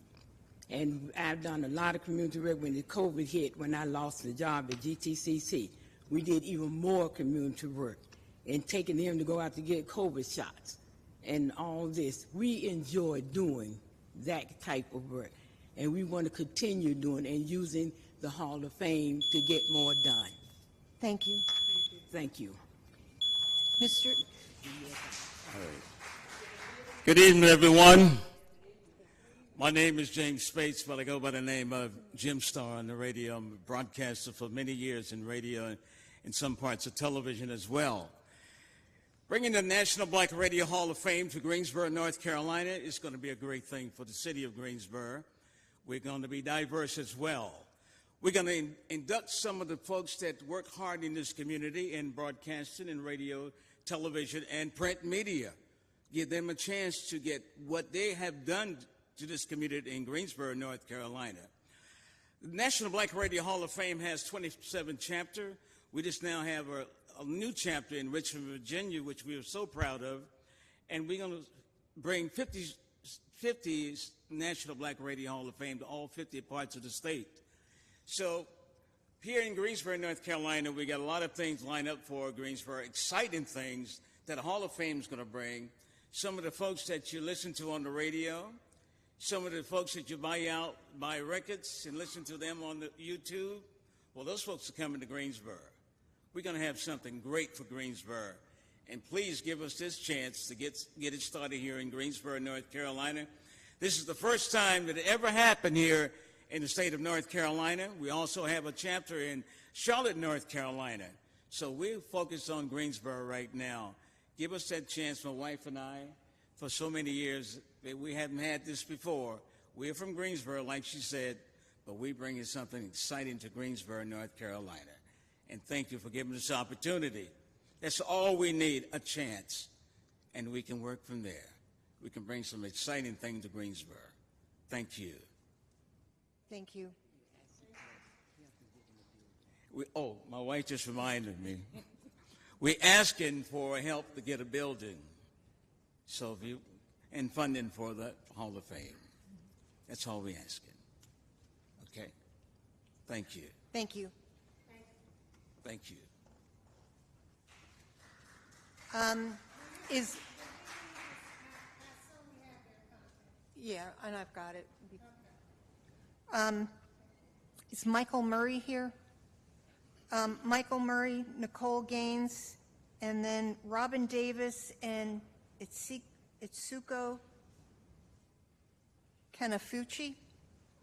S13: And I've done a lot of community work. When the COVID hit, when I lost the job at GTCC, we did even more community work and taking them to go out to get COVID shots and all this. We enjoy doing that type of work, and we want to continue doing and using the Hall of Fame to get more done.
S1: Thank you.
S13: Thank you.
S1: Mr.
S15: All right. Good evening, everyone. My name is James Spates, but I go by the name of Jim Star on the radio. I'm a broadcaster for many years in radio and in some parts of television as well. Bringing the National Black Radio Hall of Fame to Greensboro, North Carolina is going to be a great thing for the city of Greensboro. We're going to be diverse as well. We're going to induct some of the folks that work hard in this community in broadcasting and radio, television, and print media. Give them a chance to get what they have done to this community in Greensboro, North Carolina. The National Black Radio Hall of Fame has 27 chapters. We just now have a new chapter in Richmond, Virginia, which we are so proud of. And we're going to bring 50 National Black Radio Hall of Fame to all 50 parts of the state. So here in Greensboro, North Carolina, we got a lot of things lined up for Greensboro, exciting things that the Hall of Fame is going to bring. Some of the folks that you listen to on the radio, some of the folks that you buy records and listen to them on the YouTube, well, those folks are coming to Greensboro. We're going to have something great for Greensboro. And please give us this chance to get it started here in Greensboro, North Carolina. This is the first time that it ever happened here in the state of North Carolina. We also have a chapter in Charlotte, North Carolina. So we're focused on Greensboro right now. Give us that chance, my wife and I, for so many years. We haven't had this before. We're from Greensboro, like she said, but we're bringing something exciting to Greensboro, North Carolina. And thank you for giving us this opportunity. That's all we need, a chance. And we can work from there. We can bring some exciting things to Greensboro. Thank you.
S1: Thank you.
S15: My wife just reminded me. We're asking for help to get a building, and funding for the Hall of Fame. That's all we're asking. Okay? Thank you.
S1: Thank you.
S15: Thank you.
S1: Yeah, and I've got it. Is Michael Murray here? Michael Murray, Nicole Gaines, and then Robin Davis and Itsuko Kanafuchi.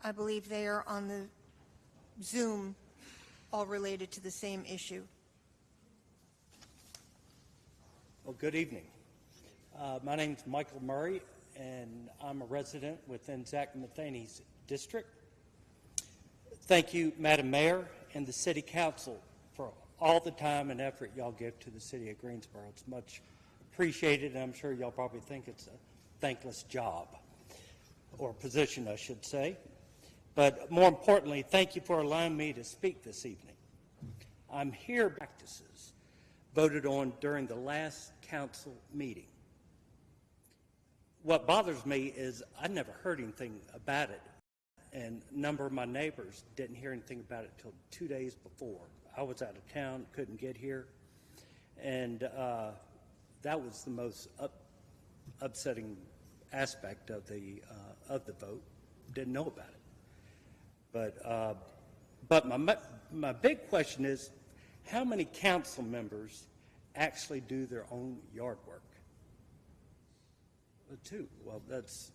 S1: I believe they are on the Zoom, all related to the same issue.
S7: Well, good evening. My name is Michael Murray, and I'm a resident within Zach Mathaney's district. Thank you, Madam Mayor and the City Council, for all the time and effort y'all give to the City of Greensboro. It's much appreciated, and I'm sure y'all probably think it's a thankless job, or position, I should say. But more importantly, thank you for allowing me to speak this evening. I'm here practices voted on during the last council meeting. What bothers me is I never heard anything about it, and a number of my neighbors didn't hear anything about it until 2 days before. I was out of town, couldn't get here, and that was the most upsetting aspect of the vote. Didn't know about it. But my big question is, how many council members actually do their own yard work? Two. Well, that's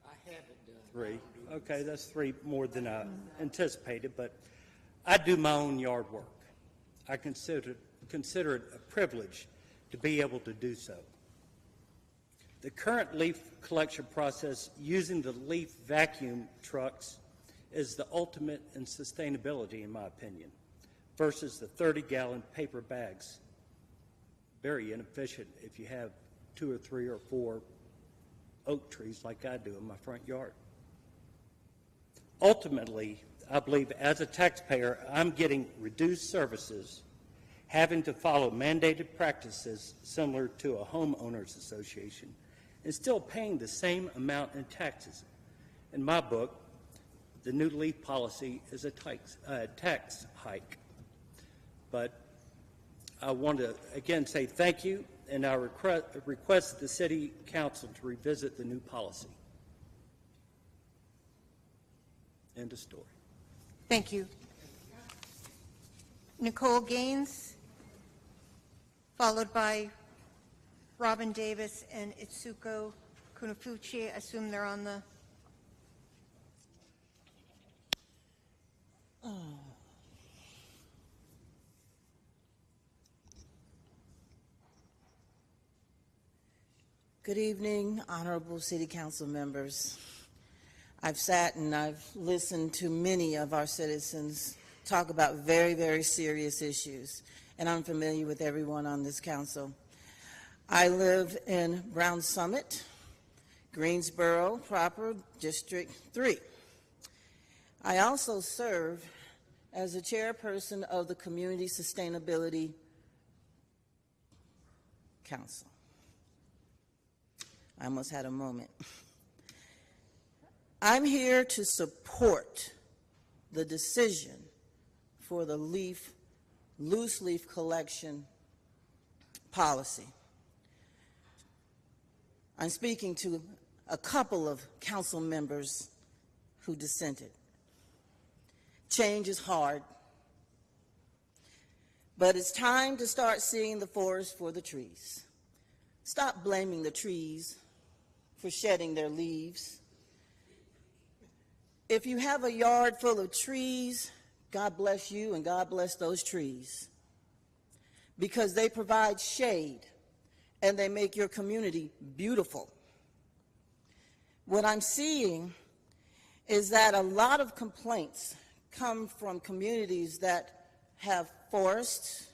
S2: I haven't done
S7: three. Okay, that's three more than I anticipated, but I do my own yard work. I consider it a privilege to be able to do so. The current leaf collection process using the leaf vacuum trucks is the ultimate in sustainability, in my opinion, versus the 30-gallon paper bags. Very inefficient if you have 2 or 3 or 4 oak trees like I do in my front yard. Ultimately, I believe as a taxpayer, I'm getting reduced services, having to follow mandated practices similar to a homeowners association, and still paying the same amount in taxes. In my book, the new leaf policy is a tax hike. But I want to again say thank you, and I request the City Council to revisit the new policy. End of story.
S1: Thank you. Nicole Gaines, followed by Robin Davis and Itsuko Kunafuchi. I assume they're on the...
S14: Good evening, honorable City Council members. I've sat and I've listened to many of our citizens talk about very, very serious issues, and I'm familiar with everyone on this council. I live in Brown Summit, Greensboro proper, District 3. I also serve as the chairperson of the Community Sustainability Council. I almost had a moment. I'm here to support the decision for the loose leaf collection policy. I'm speaking to a couple of council members who dissented. Change is hard, but it's time to start seeing the forest for the trees. Stop blaming the trees for shedding their leaves. If you have a yard full of trees, God bless you and God bless those trees, because they provide shade and they make your community beautiful. What I'm seeing is that a lot of complaints come from communities that have forests,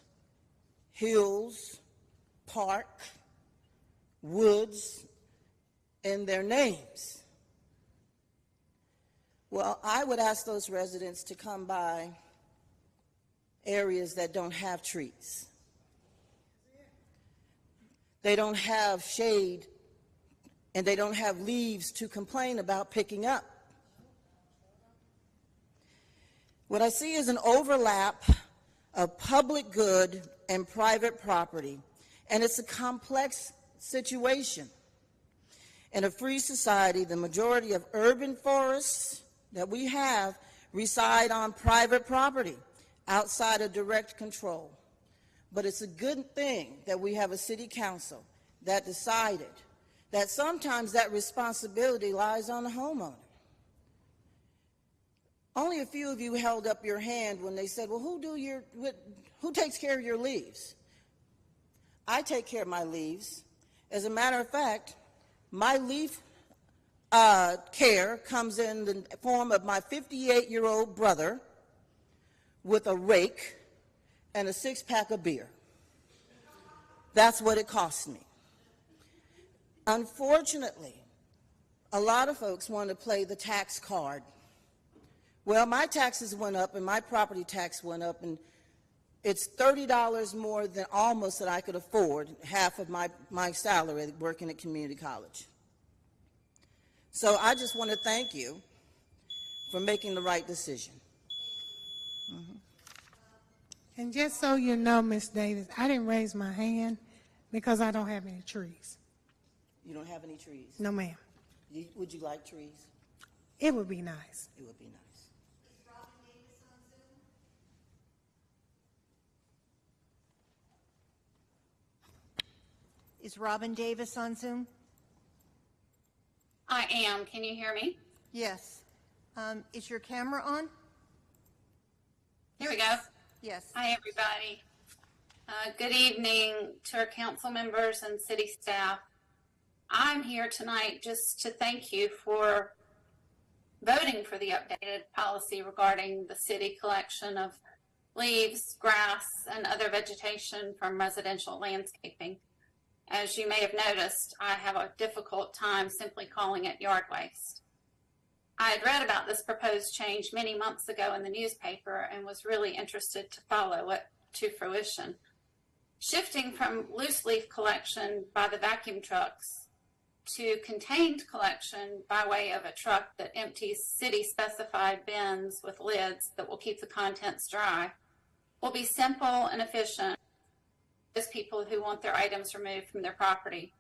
S14: hills, park, woods in their names. Well, I would ask those residents to come by areas that don't have trees. They don't have shade, and they don't have leaves to complain about picking up. What I see is an overlap of public good and private property, and it's a complex situation. In a free society, the majority of urban forests that we have reside on private property outside of direct control. But it's a good thing that we have a city council that decided that sometimes that responsibility lies on the homeowner. Only a few of you held up your hand when they said, well, who takes care of your leaves? I take care of my leaves. As a matter of fact, my leaf care comes in the form of my 58-year-old brother with a rake and a 6-pack of beer. That's what it costs me. Unfortunately, a lot of folks want to play the tax card. Well, my taxes went up and my property tax went up, and it's $30 more than almost that I could afford, half of my salary working at community college. So I just want to thank you for making the right decision.
S6: And just so you know, Ms. Davis, I didn't raise my hand because I don't have any trees.
S14: You don't have any trees?
S6: No, ma'am.
S14: Would you like trees?
S6: It would be nice.
S14: It would be nice.
S1: Is Robin Davis on Zoom?
S16: I am. Can you hear me?
S1: Yes. Is your camera on?
S16: Here we go.
S1: Yes.
S16: Hi, everybody. Good evening to our council members and city staff. I'm here tonight just to thank you for voting for the updated policy regarding the city collection of leaves, grass, and other vegetation from residential landscaping. As you may have noticed, I have a difficult time simply calling it yard waste. I had read about this proposed change many months ago in the newspaper and was really interested to follow it to fruition. Shifting from loose leaf collection by the vacuum trucks to contained collection by way of a truck that empties city-specified bins with lids that will keep the contents dry will be simple and efficient for those people who want their items removed from their property.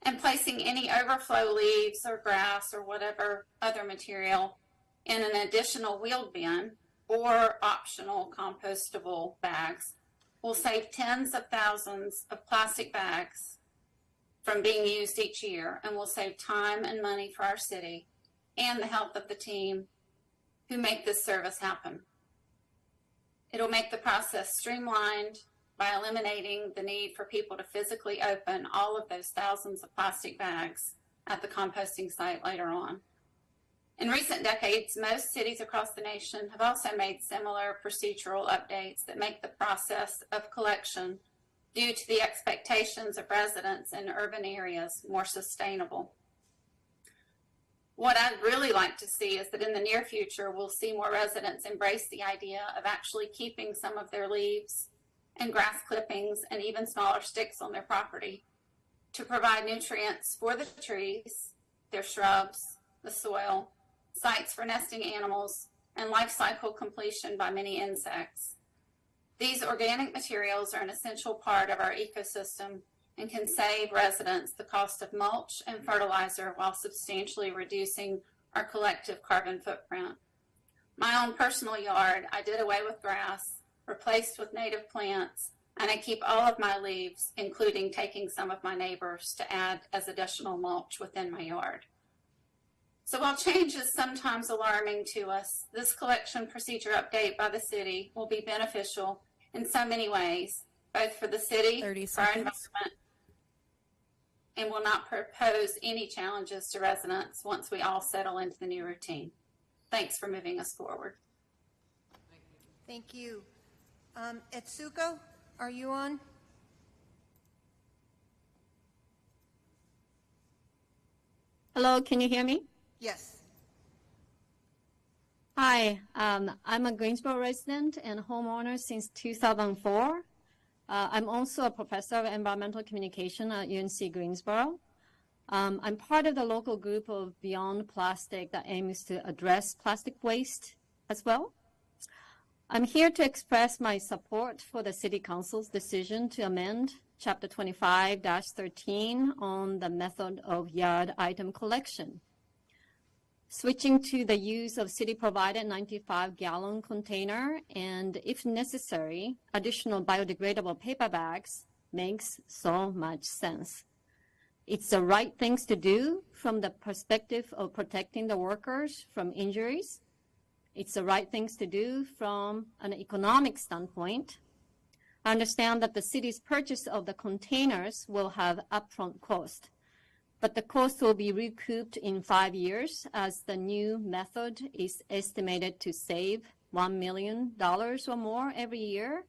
S16: And placing any overflow leaves or grass or whatever other material in an additional wheeled bin or optional compostable bags will save tens of thousands of plastic bags from being used each year and will save time and money for our city and the health of the team who make this service happen. It'll make the process streamlined by eliminating the need for people to physically open all of those thousands of plastic bags at the composting site later on. In recent decades, most cities across the nation have also made similar procedural updates that make the process of collection due to the expectations of residents in urban areas more sustainable. What I'd really like to see is that in the near future, we'll see more residents embrace the idea of actually keeping some of their leaves and grass clippings and even smaller sticks on their property to provide nutrients for the trees, their shrubs, the soil, sites for nesting animals, and life cycle completion by many insects. These organic materials are an essential part of our ecosystem and can save residents the cost of mulch and fertilizer while substantially reducing our collective carbon footprint. My own personal yard, I did away with grass, replaced with native plants, and I keep all of my leaves, including taking some of my neighbors to add as additional mulch within my yard. So while change is sometimes alarming to us, this collection procedure update by the city will be beneficial in so many ways, both for the city, for our environment, and will not propose any challenges to residents once we all settle into the new routine. Thanks for moving us forward.
S1: Thank you. Etsuko, are you on?
S23: Hello, can you hear me?
S1: Yes.
S12: Hi, I'm a Greensboro resident and homeowner since 2004. I'm also a professor of environmental communication at UNC Greensboro. I'm part of the local group of Beyond Plastic that aims to address plastic waste as well. I'm here to express my support for the City Council's decision to amend Chapter 25-13 on the method of yard item collection. Switching to the use of city-provided 95-gallon container and, if necessary, additional biodegradable paper bags makes so much sense. It's the right things to do from the perspective of protecting the workers from injuries. It's the right things to do from an economic standpoint. I understand that the city's purchase of the containers will have upfront cost, but the cost will be recouped in 5 years as the new method is estimated to save $1 million or more every year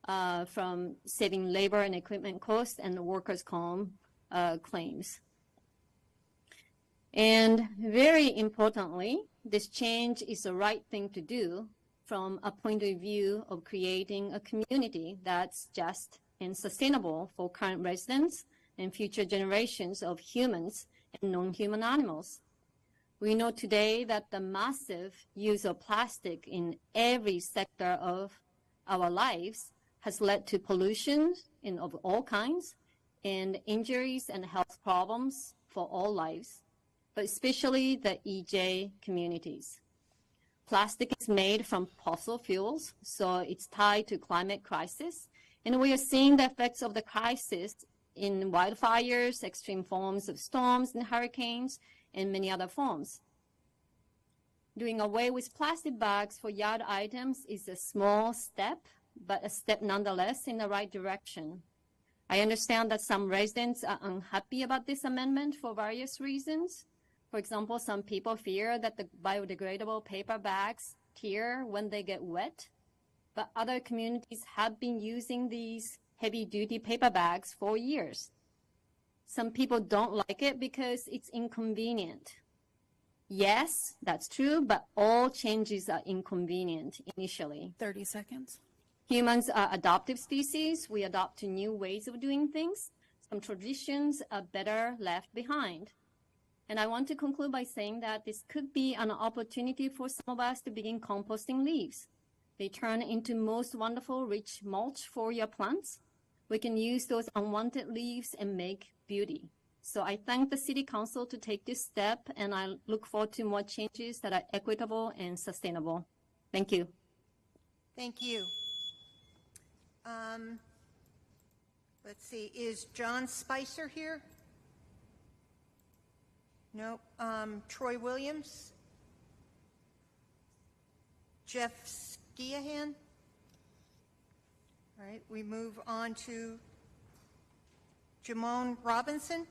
S12: from saving labor and equipment costs and workers' comp claims. And very importantly, this change is the right thing to do from a point of view of creating a community that's just and sustainable for current residents and future generations of humans and non-human animals. We know today that the massive use of plastic in every sector of our lives has led to pollution of all kinds and injuries and health problems for all lives, but especially the EJ communities. Plastic is made from fossil fuels, so it's tied to climate crisis, and we are seeing the effects of the crisis in wildfires, extreme forms of storms and hurricanes, and many other forms. Doing away with plastic bags for yard items is a small step, but a step nonetheless in the right direction. I understand that some residents are unhappy about this amendment for various reasons. For example, some people fear that the biodegradable paper bags tear when they get wet, but other communities have been using these heavy-duty paper bags for years. Some people don't like it because it's inconvenient. Yes, that's true, but all changes are inconvenient initially.
S17: 30 seconds.
S12: Humans are adaptive species. We adapt to new ways of doing things. Some traditions are better left behind. And I want to conclude by saying that this could be an opportunity for some of us to begin composting leaves. They turn into most wonderful, rich mulch for your plants. We can use those unwanted leaves and make beauty. So I thank the City Council to take this step, and I look forward to more changes that are equitable and sustainable. Thank you.
S1: Thank you. Let's see, is John Spicer here? No. Troy Williams? Jeff Skiahan? All right, we move on to Jamone Robinson,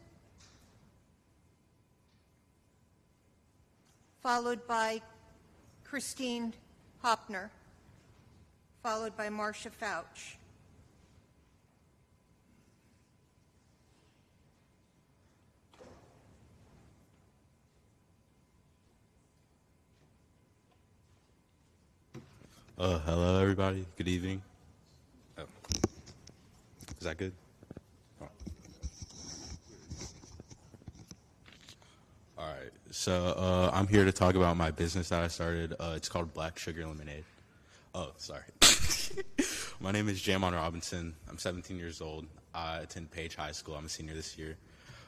S1: followed by Christine Hopner, followed by Marcia Fouch.
S23: Hello, everybody. Good evening. Oh. Is that good? Oh. All right. So I'm here to talk about my business that I started. It's called Black Sugar Lemonade. Oh, sorry. My name is Jamon Robinson. I'm 17 years old. I attend Page High School. I'm a senior this year.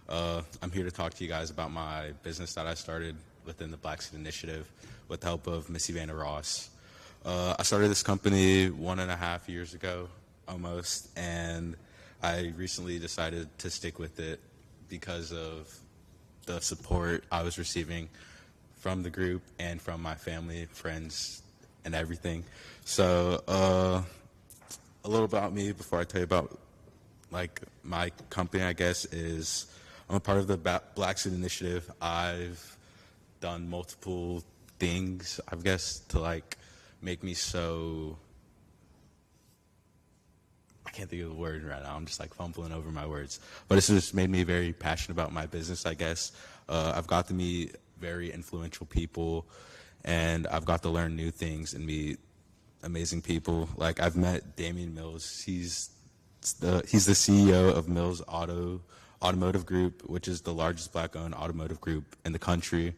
S23: I'm here to talk to you guys about my business that I started within the Black Seed Initiative with the help of Miss Ivana Ross. I started this company 1.5 years ago, almost, and I recently decided to stick with it because of the support I was receiving from the group and from my family, friends, and everything. So a little about me before I tell you about like my company, I guess, is I'm a part of the Black Seed Initiative. I've done multiple things, I guess, to like make me so, I can't think of the word right now. I'm just like fumbling over my words. But it's just made me very passionate about my business, I guess. I've got to meet very influential people and I've got to learn new things and meet amazing people. Like, I've met Damian Mills. He's the CEO of Mills Automotive Group, which is the largest black-owned automotive group in the country.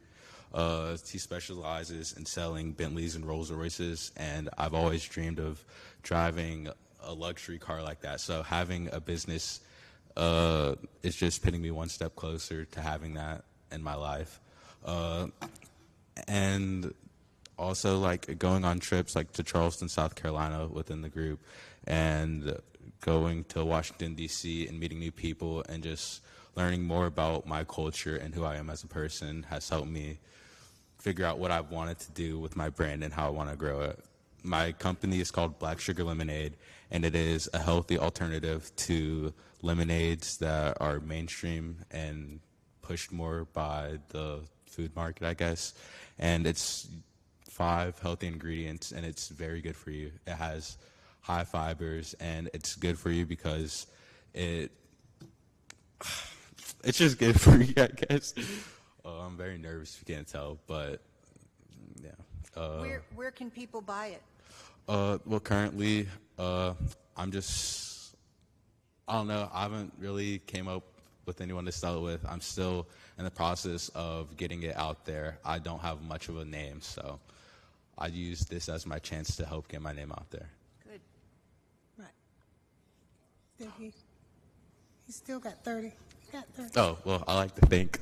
S23: He specializes in selling Bentleys and Rolls Royces, and I've always dreamed of driving a luxury car like that. So having a business is just putting me one step closer to having that in my life. And also, like, going on trips like to Charleston, South Carolina within the group, and going to Washington, D.C. and meeting new people and just learning more about my culture and who I am as a person has helped me figure out what I wanted to do with my brand and how I want to grow it. My company is called Black Sugar Lemonade, and it is a healthy alternative to lemonades that are mainstream and pushed more by the food market, I guess. And it's 5 healthy ingredients, and it's very good for you. It has high fibers, and it's good for you because it's just good for you, I guess. I'm very nervous if you can't tell, but yeah.
S1: Where can people buy it?
S23: Well, currently, I don't know. I haven't really came up with anyone to sell it with. I'm still in the process of getting it out there. I don't have much of a name, so I use this as my chance to help get my name out there.
S1: Good.
S6: Right. He's still got 30.
S23: Oh, well, I'd like to thank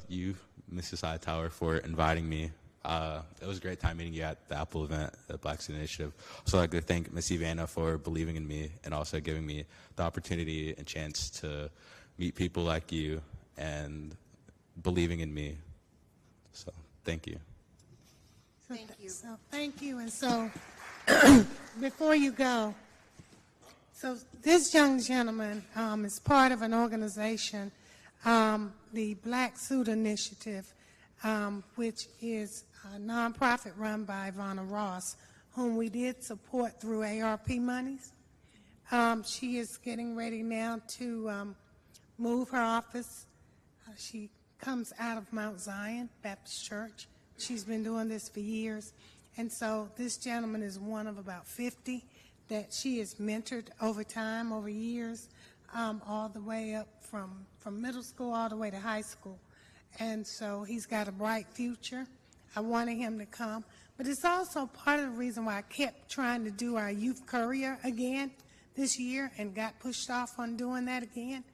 S23: you, Mrs. Hightower, for inviting me. It was a great time meeting you at the Apple event, the Black Student Initiative. Also, I'd like to thank Ms. Ivana for believing in me and also giving me the opportunity and chance to meet people like you and believing in me. So, thank you.
S1: Thank you.
S6: So, thank you. And so, before you go, so this young gentleman is part of an organization, the Black Suit Initiative, which is a nonprofit run by Ivana Ross, whom we did support through ARP monies. She is getting ready now to move her office. She comes out of Mount Zion Baptist Church. She's been doing this for years. And so this gentleman is one of about 50 that she has mentored over time, over years, all the way up from middle school all the way to high school. And so he's got a bright future. I wanted him to come. But it's also part of the reason why I kept trying to do our youth courier again this year and got pushed off on doing that again,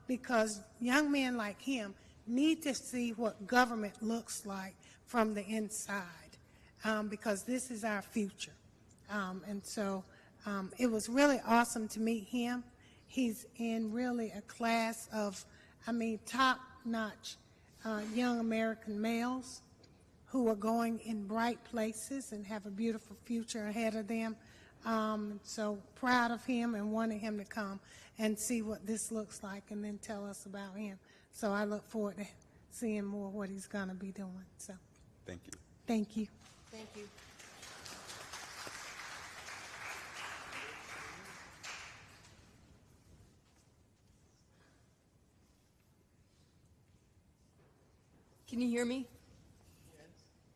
S6: because young men like him need to see what government looks like from the inside, because this is our future. And so it was really awesome to meet him. He's in really a class of, top-notch young American males who are going in bright places and have a beautiful future ahead of them. So proud of him and wanted him to come and see what this looks like and then tell us about him. So I look forward to seeing more what he's going to be doing. So
S23: thank you.
S6: Thank you.
S1: Thank you.
S17: Can you hear me? Yes.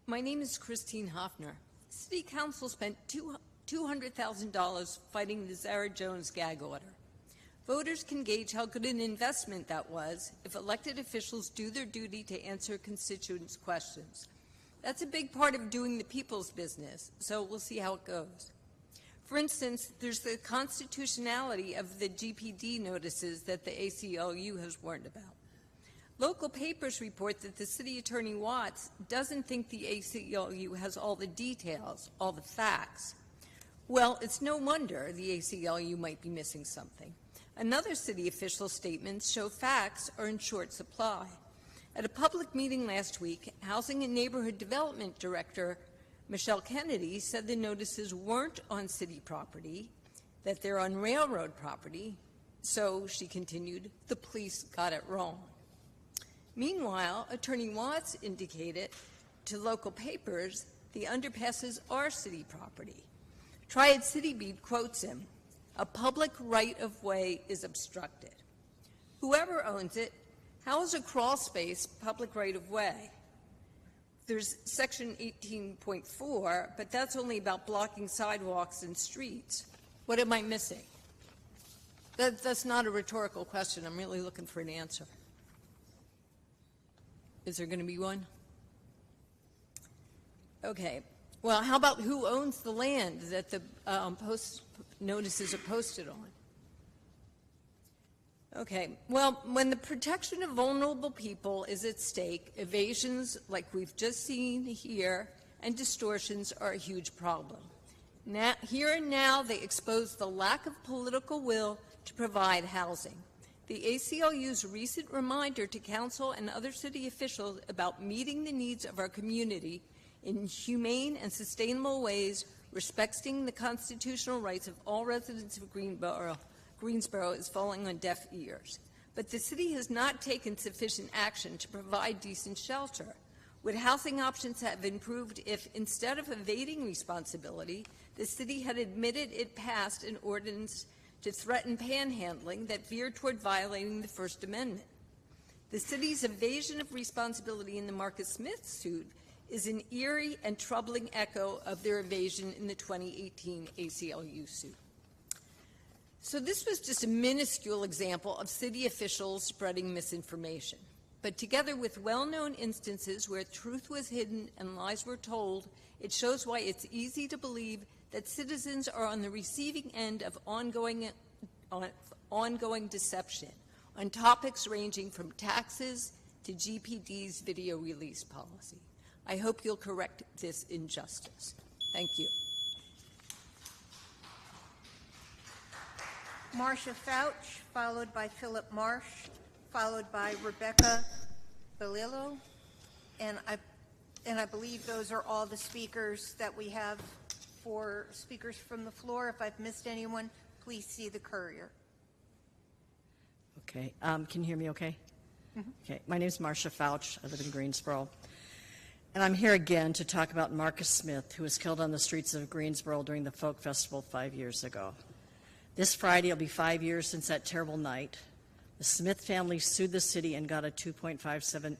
S17: My name is Christine Hoffner. City Council spent $200,000 fighting the Zara Jones gag order. Voters can gauge how good an investment that was if elected officials do their duty to answer constituents' questions. That's a big part of doing the people's business, so we'll see how it goes. For instance, there's the constitutionality of the GPD notices that the ACLU has warned about. Local papers report that the City Attorney Watts doesn't think the ACLU has all the details, all the facts. Well, it's no wonder the ACLU might be missing something. Another city official's statements show facts are in short supply. At a public meeting last week, Housing and Neighborhood Development Director Michelle Kennedy said the notices weren't on city property, that they're on railroad property, so, she continued, the police got it wrong. Meanwhile, Attorney Watts indicated to local papers the underpasses are city property. Triad City Beat quotes him, "A public right-of-way is obstructed. Whoever owns it, how is a crawl space public right-of-way?" there's section 18.4, but that's only about blocking sidewalks and streets. What am I missing? That's not a rhetorical question. I'm really looking for an answer. Is there going to be one? Okay. Well, how about who owns the land that the post notices are posted on? Okay. Well, when the protection of vulnerable people is at stake, evasions like we've just seen here and distortions are a huge problem. Now, here and now, they expose the lack of political will to provide housing. The ACLU's recent reminder to council and other city officials about meeting the needs of our community in humane and sustainable ways, respecting the constitutional rights of all residents of Greensboro is falling on deaf ears. But the city has not taken sufficient action to provide decent shelter. Would housing options have improved if, instead of evading responsibility, the city had admitted it passed an ordinance to threaten panhandling that veered toward violating the First Amendment? The city's evasion of responsibility in the Marcus Smith suit is an eerie and troubling echo of their evasion in the 2018 ACLU suit. So this was just a minuscule example of city officials spreading misinformation. But together with well-known instances where truth was hidden and lies were told, it shows why it's easy to believe that citizens are on the receiving end of ongoing deception on topics ranging from taxes to GPD's video release policy. I hope you'll correct this injustice. Thank you.
S1: Marcia Fouch, followed by Philip Marsh, followed by Rebecca Belillo, and I believe those are all the speakers that we have for speakers from the floor. If I've missed anyone, please see the courier.
S18: Okay. Can you hear me okay? Okay. My name is Marcia Fouch. I live in Greensboro. And I'm here again to talk about Marcus Smith, who was killed on the streets of Greensboro during the Folk Festival 5 years ago. This Friday, it'll be 5 years since that terrible night. The Smith family sued the city and got a $2.57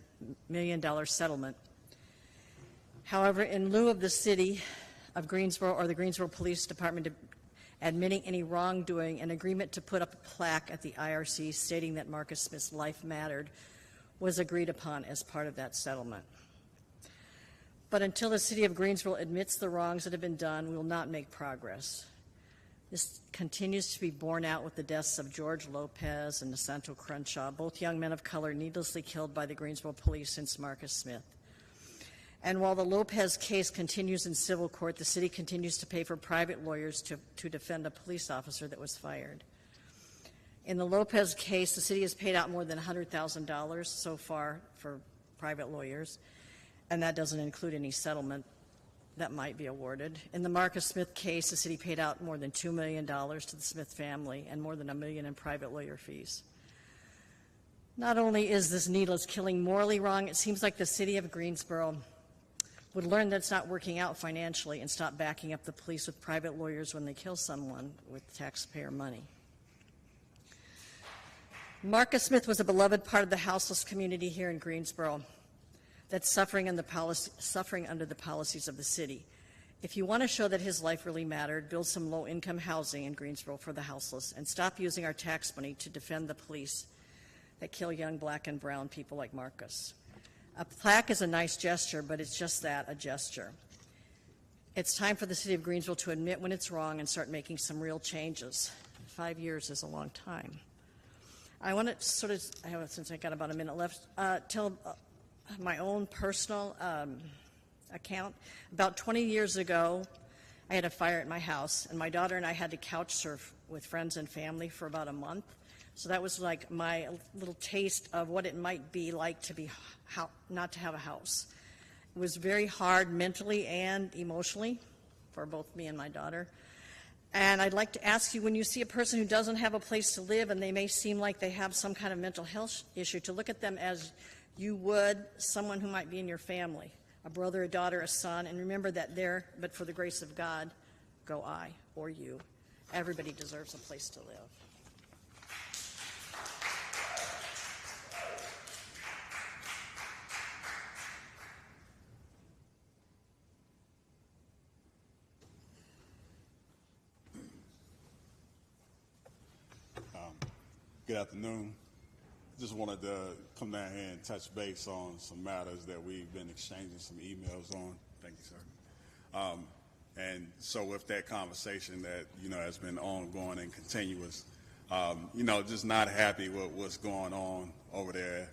S18: million settlement. However, in lieu of the city of Greensboro or the Greensboro Police Department admitting any wrongdoing, an agreement to put up a plaque at the IRC stating that Marcus Smith's life mattered was agreed upon as part of that settlement. But until the city of Greensboro admits the wrongs that have been done, we will not make progress. This continues to be borne out with the deaths of George Lopez and DeSanto Crenshaw, both young men of color needlessly killed by the Greensboro police since Marcus Smith. And while the Lopez case continues in civil court, the city continues to pay for private lawyers to defend a police officer that was fired. In the Lopez case, the city has paid out more than $100,000 so far for private lawyers, and that doesn't include any settlement that might be awarded. In the Marcus Smith case, the city paid out more than $2 million to the Smith family and more than $1 million in private lawyer fees. Not only is this needless killing morally wrong, it seems like the city of Greensboro would learn that it's not working out financially and stop backing up the police with private lawyers when they kill someone with taxpayer money. Marcus Smith was a beloved part of the houseless community here in Greensboro that's suffering under the policies of the city. If you want to show that his life really mattered, build some low-income housing in Greensboro for the houseless and stop using our tax money to defend the police that kill young black and brown people like Marcus. A plaque is a nice gesture, but it's just that, a gesture. It's time for the city of Greensboro to admit when it's wrong and start making some real changes. 5 years is a long time. I want to sort of, since I got about a minute left, tell my own personal account. About 20 years ago, I had a fire at my house, and my daughter and I had to couch surf with friends and family for about a month. So that was like my little taste of what it might be like to be not to have a house. It was very hard mentally and emotionally for both me and my daughter. And I'd like to ask you, when you see a person who doesn't have a place to live and they may seem like they have some kind of mental health issue, to look at them as you would someone who might be in your family, a brother, a daughter, a son, and remember that there, but for the grace of God, go I or you. Everybody deserves a place to live.
S19: Good afternoon. Just wanted to come down here and touch base on some matters that we've been exchanging some emails on. Thank you, sir. And so with that conversation that, has been ongoing and continuous, just not happy with what's going on over there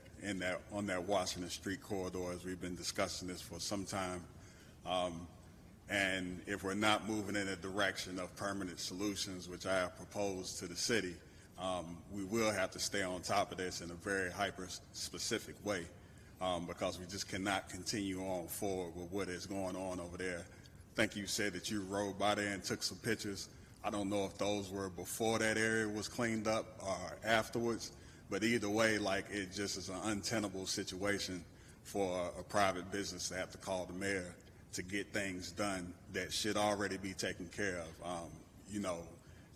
S19: on that Washington Street corridor, as we've been discussing this for some time. And if we're not moving in a direction of permanent solutions, which I have proposed to the city, we will have to stay on top of this in a very hyper-specific way, because we just cannot continue on forward with what is going on over there. I think you said that you rode by there and took some pictures. I don't know if those were before that area was cleaned up or afterwards, but either way, it just is an untenable situation for a private business to have to call the mayor to get things done that should already be taken care of.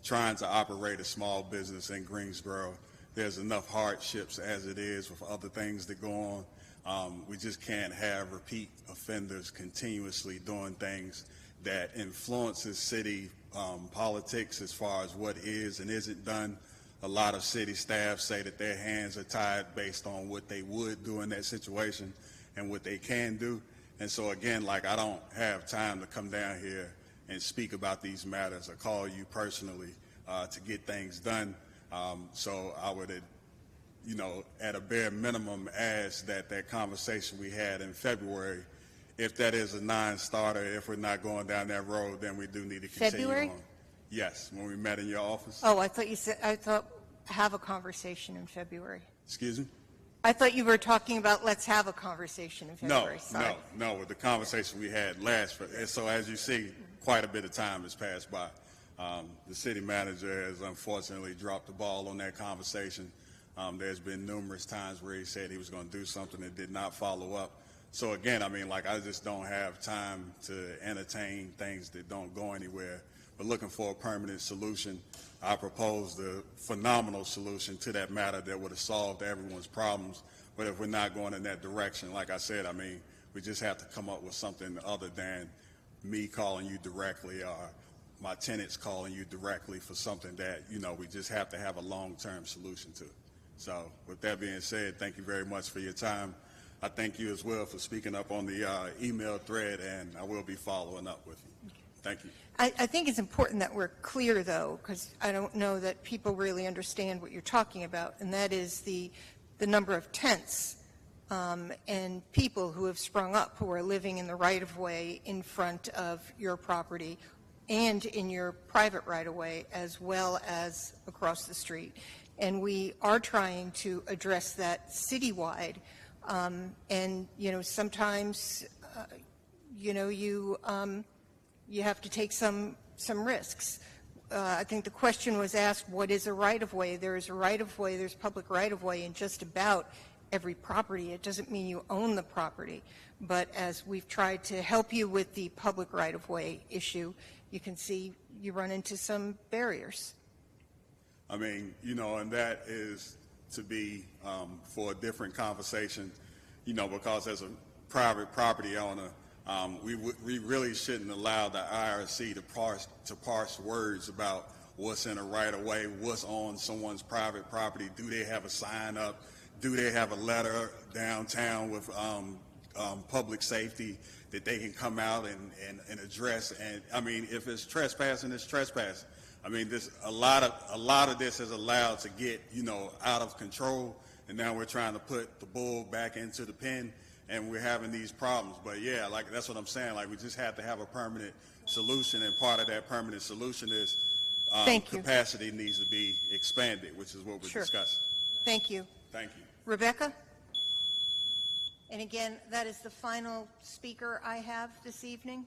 S19: Trying to operate a small business in Greensboro, there's enough hardships as it is with other things that go on. We just can't have repeat offenders continuously doing things that influences city politics as far as what is and isn't done. A lot of city staff say that their hands are tied based on what they would do in that situation and what they can do. And so again, I don't have time to come down here and speak about these matters or call you personally to get things done. So I would, at a bare minimum, ask that conversation we had in February, if that is a non-starter, if we're not going down that road, then we do need to continue
S1: February?
S19: on. Yes, when we met in your office.
S1: Oh, I thought have a conversation in February.
S19: Excuse me?
S1: I thought you were talking about let's have a conversation in February. Sorry.
S19: No, with the conversation we had last. And so as you see, quite a bit of time has passed by. The city manager has unfortunately dropped the ball on that conversation. There's been numerous times where he said he was going to do something and did not follow up. So again, I just don't have time to entertain things that don't go anywhere. But looking for a permanent solution, I proposed a phenomenal solution to that matter that would have solved everyone's problems. But if we're not going in that direction, like I said, we just have to come up with something other than me calling you directly or my tenants calling you directly for something that, we just have to have a long-term solution to. So with that being said, thank you very much for your time. I thank you as well for speaking up on the email thread, and I will be following up with you. Thank you.
S1: I think it's important that we're clear, though, because I don't know that people really understand what you're talking about, and that is the number of tents and people who have sprung up who are living in the right-of-way in front of your property and in your private right-of-way as well as across the street. And we are trying to address that citywide. And, sometimes, you have to take some risks. I think the question was asked, what is a right-of-way? There is a right-of-way, there's public right-of-way in just about every property. It doesn't mean you own the property. But as we've tried to help you with the public right-of-way issue, you can see you run into some barriers.
S19: And that is to be for a different conversation, because as a private property owner, we really shouldn't allow the IRC to parse words about what's in a right-of-way, what's on someone's private property. Do they have a sign up? Do they have a letter downtown with public safety that they can come out and address? And if it's trespassing, it's trespassing. A lot of this is allowed to get out of control, and now we're trying to put the bull back into the pen, and we're having these problems. But yeah, that's what I'm saying. We just have to have a permanent solution, and part of that permanent solution is capacity needs to be expanded, which is what we're discussing.
S1: Thank you.
S19: Thank you.
S1: Rebecca? And again, that is the final speaker I have this evening.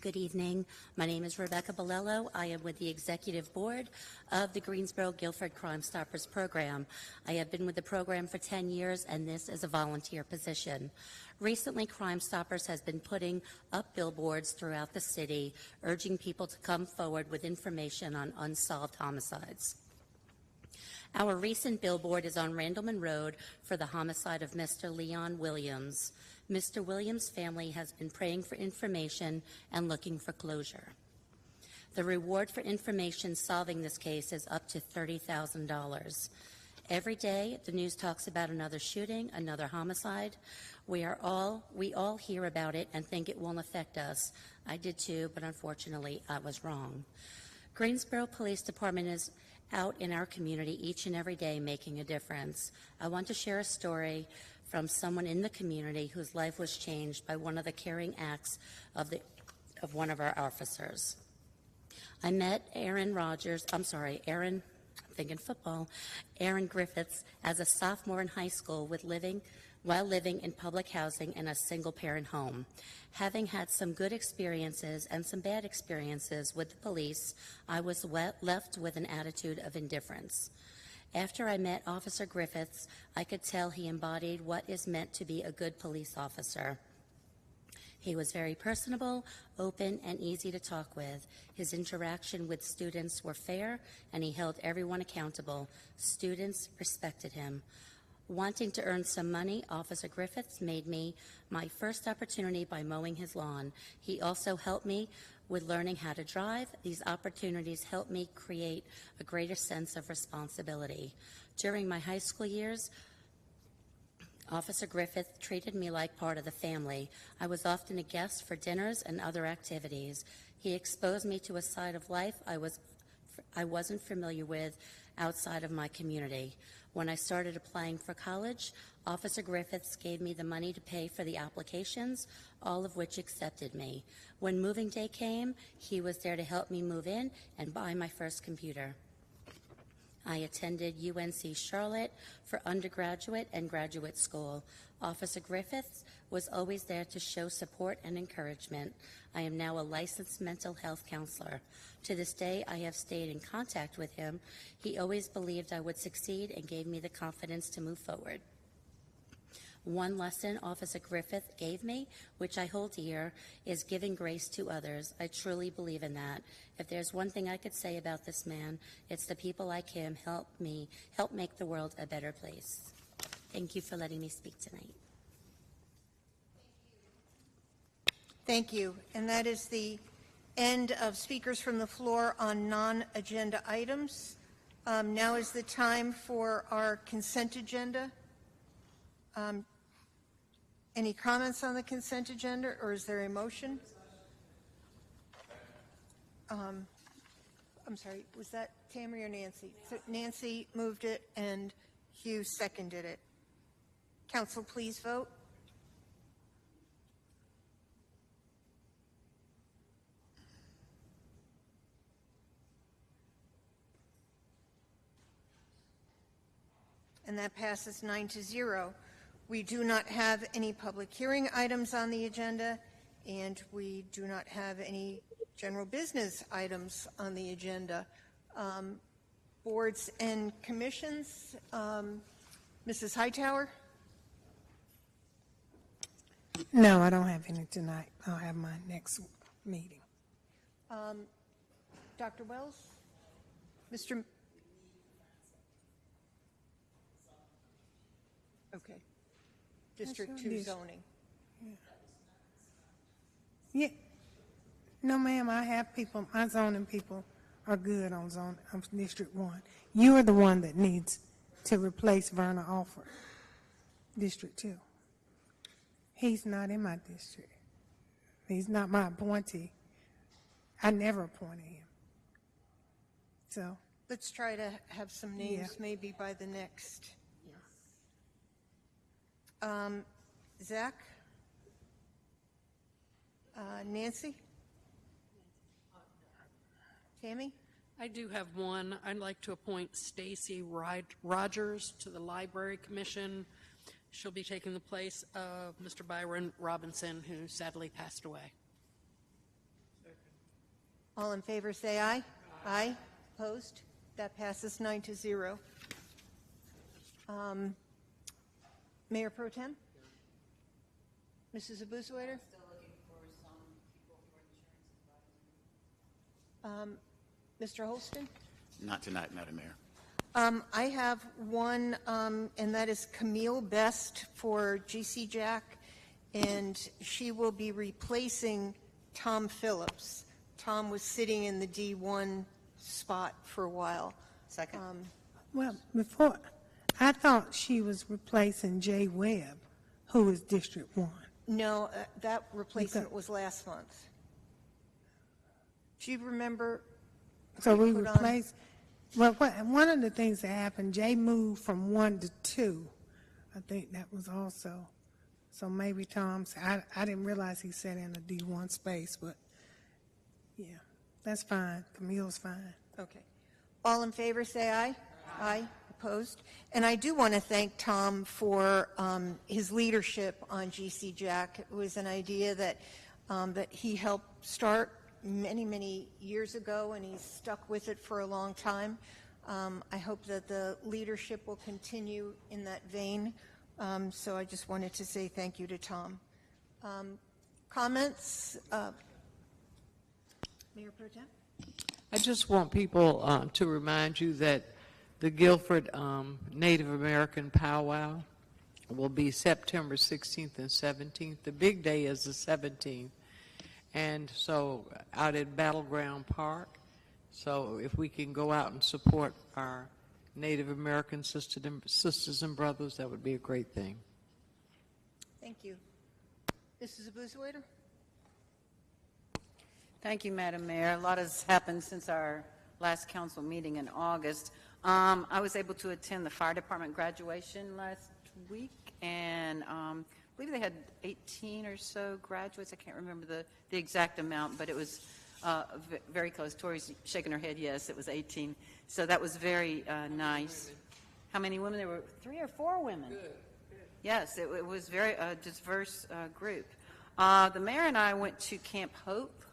S20: Good evening. My name is Rebecca Bolello. I am with the Executive Board of the Greensboro Guilford Crime Stoppers program. I have been with the program for 10 years, and this is a volunteer position. Recently, Crime Stoppers has been putting up billboards throughout the city, urging people to come forward with information on unsolved homicides. Our recent billboard is on Randleman Road for the homicide of Mr. Leon Williams. Mr. Williams' family has been praying for information and looking for closure. The reward for information solving this case is up to $30,000. Every day, the news talks about another shooting, another homicide. We all hear about it and think it won't affect us. I did too, but unfortunately, I was wrong. Greensboro Police Department is out in our community each and every day making a difference. I want to share a story from someone in the community whose life was changed by one of the caring acts of one of our officers. I met Aaron Griffiths as a sophomore in high school while living in public housing in a single-parent home. Having had some good experiences and some bad experiences with the police, I was left with an attitude of indifference. After I met Officer Griffiths, I could tell he embodied what is meant to be a good police officer. He was very personable, open, and easy to talk with. His interaction with students were fair, and he held everyone accountable. Students respected him. Wanting to earn some money, Officer Griffiths made me my first opportunity by mowing his lawn. He also helped me with learning how to drive. These opportunities helped me create a greater sense of responsibility. During my high school years, Officer Griffith treated me like part of the family. I was often a guest for dinners and other activities. He exposed me to a side of life I wasn't familiar with outside of my community. When I started applying for college, Officer Griffiths gave me the money to pay for the applications, all of which accepted me. When moving day came, he was there to help me move in and buy my first computer. I attended UNC Charlotte for undergraduate and graduate school. Officer Griffiths was always there to show support and encouragement. I am now a licensed mental health counselor. To this day, I have stayed in contact with him. He always believed I would succeed and gave me the confidence to move forward. One lesson Officer Griffith gave me, which I hold dear, is giving grace to others. I truly believe in that. If there's one thing I could say about this man, it's the people like him help make the world a better place. Thank you for letting me speak tonight.
S1: Thank you. And that is the end of speakers from the floor on non-agenda items. Now is the time for our consent agenda. Any comments on the consent agenda, or is there a motion? I'm sorry, was that Tammy or Nancy? So Nancy moved it and Hugh seconded it. Council, please vote. And that passes 9-0. We do not have any public hearing items on the agenda, and we do not have any general business items on the agenda. Boards and commissions, Mrs. Hightower?
S6: No, I don't have any tonight. I'll have my next meeting.
S1: Dr. Wells? Mr. Okay. District 2 zoning.
S6: Yeah. No, ma'am, I have people, my zoning people are good on District 1. You are the one that needs to replace Verna Alford, District 2. He's not in my district. He's not my appointee. I never appointed him. So.
S1: Let's try to have some names maybe by the next. Zach? Nancy? Tammy?
S4: I do have one. I'd like to appoint Stacy Rogers to the Library Commission. She'll be taking the place of Mr. Byron Robinson, who sadly passed away.
S1: All in favor say aye. Aye. Opposed? That passes 9-0. Mayor Pro Tem? Mrs. Abuzuwaiter? Mr. Holston?
S21: Not tonight, Madam Mayor.
S1: I have one, and that is Camille Best for GC Jack, and she will be replacing Tom Phillips. Tom was sitting in the D1 spot for a while.
S14: Second.
S6: Well, before, I thought she was replacing Jay Webb, who is District 1.
S1: No, that replacement was last month. Do you remember?
S6: So we
S1: put on-
S6: replaced, well, one of the things that happened, Jay moved from 1 to 2. I think that was also, so maybe Tom's, I didn't realize he sat in a D1 space, but yeah, that's fine. Camille's fine.
S1: Okay. All in favor, say aye. Aye. Opposed? And I do want to thank Tom for his leadership on GC Jack. It was an idea that he helped start many, many years ago, and he's stuck with it for a long time. I hope that the leadership will continue in that vein. So I just wanted to say thank you to Tom. Comments? Mayor Pro Tem?
S2: I just want people to remind you that the Guilford Native American Powwow will be September 16th and 17th. The big day is the 17th. And so out at Battleground Park. So if we can go out and support our Native American sisters and brothers, that would be a great thing.
S1: Thank you. Mrs. Abuzawader?
S5: Thank you, Madam Mayor. A lot has happened since our last council meeting in August. I was able to attend the fire department graduation last week, and I believe they had 18 or so graduates. I can't remember the exact amount, but it was very close. Tori's shaking her head, yes, it was 18. So that was very nice. How many women? There were 3 or 4 women. Good. Yes, it was very diverse group. The mayor and I went to Camp Hope,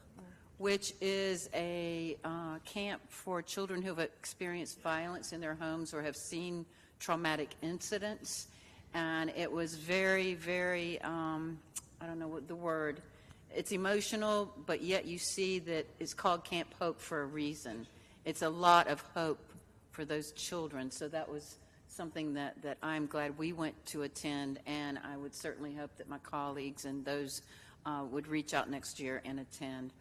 S5: which is a camp for children who have experienced violence in their homes or have seen traumatic incidents. And it was very, very, I don't know what the word, it's emotional, but yet you see that it's called Camp Hope for a reason. It's a lot of hope for those children. So that was something that I'm glad we went to attend, and I would certainly hope that my colleagues and those would reach out next year and attend.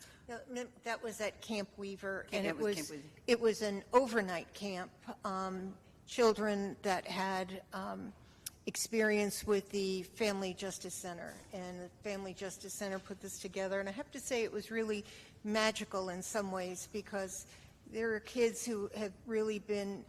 S1: That was at Camp Weaver, and
S5: Camp Weaver.
S1: it was an overnight camp. Children that had experience with the Family Justice Center, and the Family Justice Center put this together. And I have to say it was really magical in some ways, because there are kids who have really been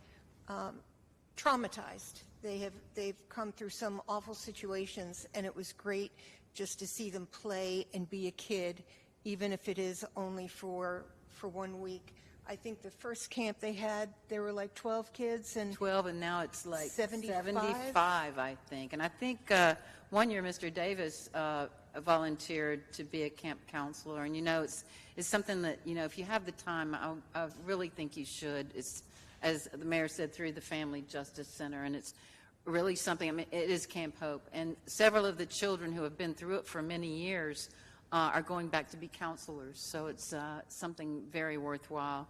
S1: traumatized. They've come through some awful situations, and it was great just to see them play and be a kid, even if it is only for 1 week. I think the first camp they had, there were like 12 kids.
S5: 12, and now it's like
S1: 75,
S5: I think. And I think one year Mr. Davis volunteered to be a camp counselor. And, you know, it's something that, you know, if you have the time, I really think you should. It's, as the mayor said, through the Family Justice Center. And it's really something, I mean, it is Camp Hope. And several of the children who have been through it for many years are going back to be counselors. So it's something very worthwhile.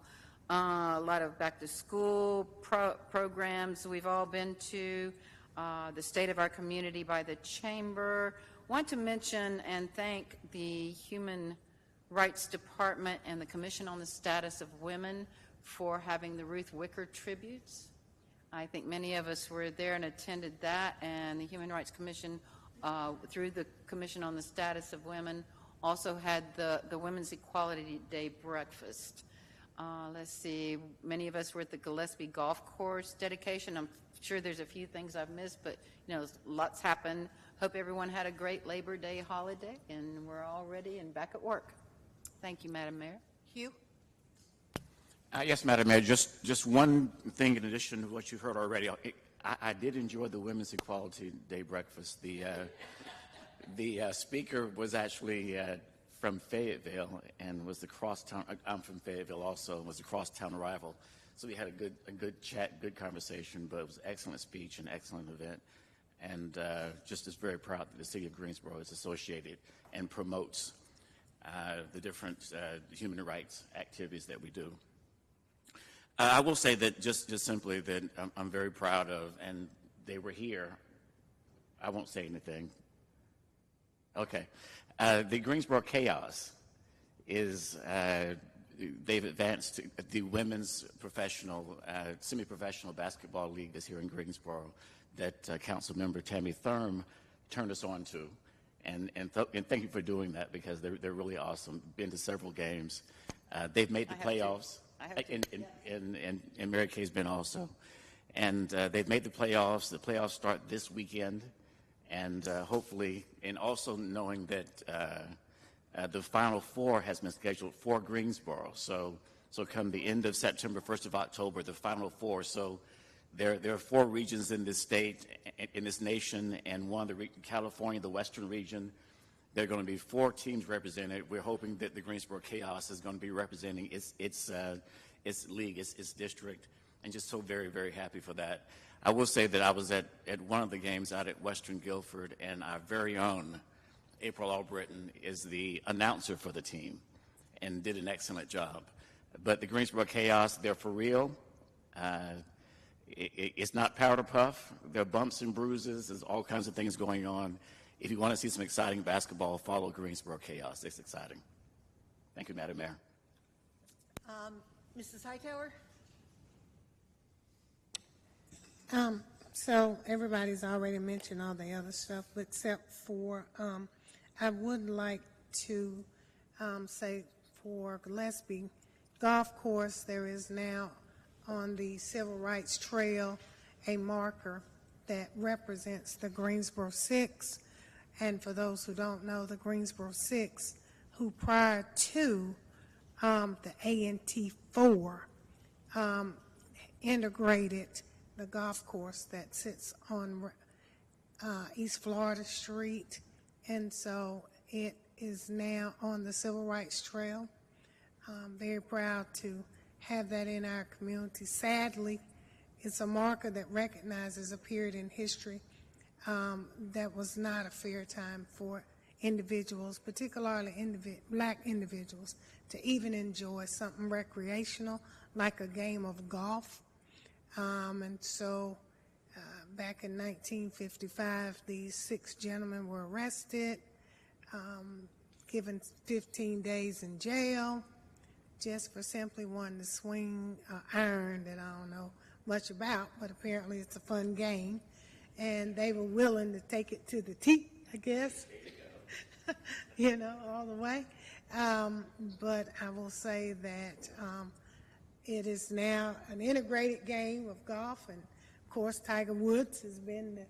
S5: A lot of back-to-school programs we've all been to. The State of Our Community by the Chamber. Want to mention and thank the Human Rights Department and the Commission on the Status of Women for having the Ruth Wicker tributes. I think many of us were there and attended that, and the Human Rights Commission, through the Commission on the Status of Women, also had the Women's Equality Day breakfast. Let's see, many of us were at the Gillespie Golf Course dedication. I'm sure there's a few things I've missed, but you know, lots happened. Hope everyone had a great Labor Day holiday, and we're all ready and back at work. Thank you, Madam Mayor.
S1: Hugh?
S21: Yes, Madam Mayor, just one thing in addition to what you've heard already. I did enjoy the Women's Equality Day breakfast. The speaker was actually from Fayetteville and was the crosstown. I'm from Fayetteville also, and was a crosstown rival. So we had a good chat, good conversation, but it was an excellent speech and excellent event. And just is very proud that the city of Greensboro is associated and promotes the different human rights activities that we do. I will say that just simply that I'm very proud of, and they were here. I won't say anything. Okay. The Greensboro Chaos is they've advanced the women's professional, semi-professional basketball league that's here in Greensboro that Council Member Tammy Thurm turned us on to. And thank you for doing that, because they're really awesome. Been to several games. They've made the playoffs. And Mary Kay's been also. And they've made the playoffs. The playoffs start this weekend. And hopefully, and also knowing that the Final Four has been scheduled for Greensboro. So come the end of September, 1st of October, the Final Four. So there are 4 regions in this state, in this nation, and one, California, the Western region. There are going to be 4 teams represented. We're hoping that the Greensboro Chaos is going to be representing its league, its district, and just so very, very happy for that. I will say that I was at one of the games out at Western Guilford, and our very own April Albritton is the announcer for the team and did an excellent job. But the Greensboro Chaos, they're for real. It's not powder puff. There are bumps and bruises. There's all kinds of things going on. If you want to see some exciting basketball, follow Greensboro Chaos. It's exciting. Thank you, Madam Mayor.
S1: Mrs. Hightower?
S6: So everybody's already mentioned all the other stuff, except for I would like to say for Gillespie Golf Course, there is now on the Civil Rights Trail a marker that represents the Greensboro Six. And for those who don't know, the Greensboro Six, who prior to the A&T 4 integrated the golf course that sits on East Florida Street, and so it is now on the Civil Rights Trail. Very proud to have that in our community. Sadly, it's a marker that recognizes a period in history that was not a fair time for individuals, particularly black individuals, to even enjoy something recreational like a game of golf. And so back in 1955, these 6 gentlemen were arrested, given 15 days in jail, just for simply wanting to swing an iron that I don't know much about, but apparently it's a fun game. And they were willing to take it to the tee, I guess, you know, all the way. But I will say that it is now an integrated game of golf, and of course Tiger Woods has been the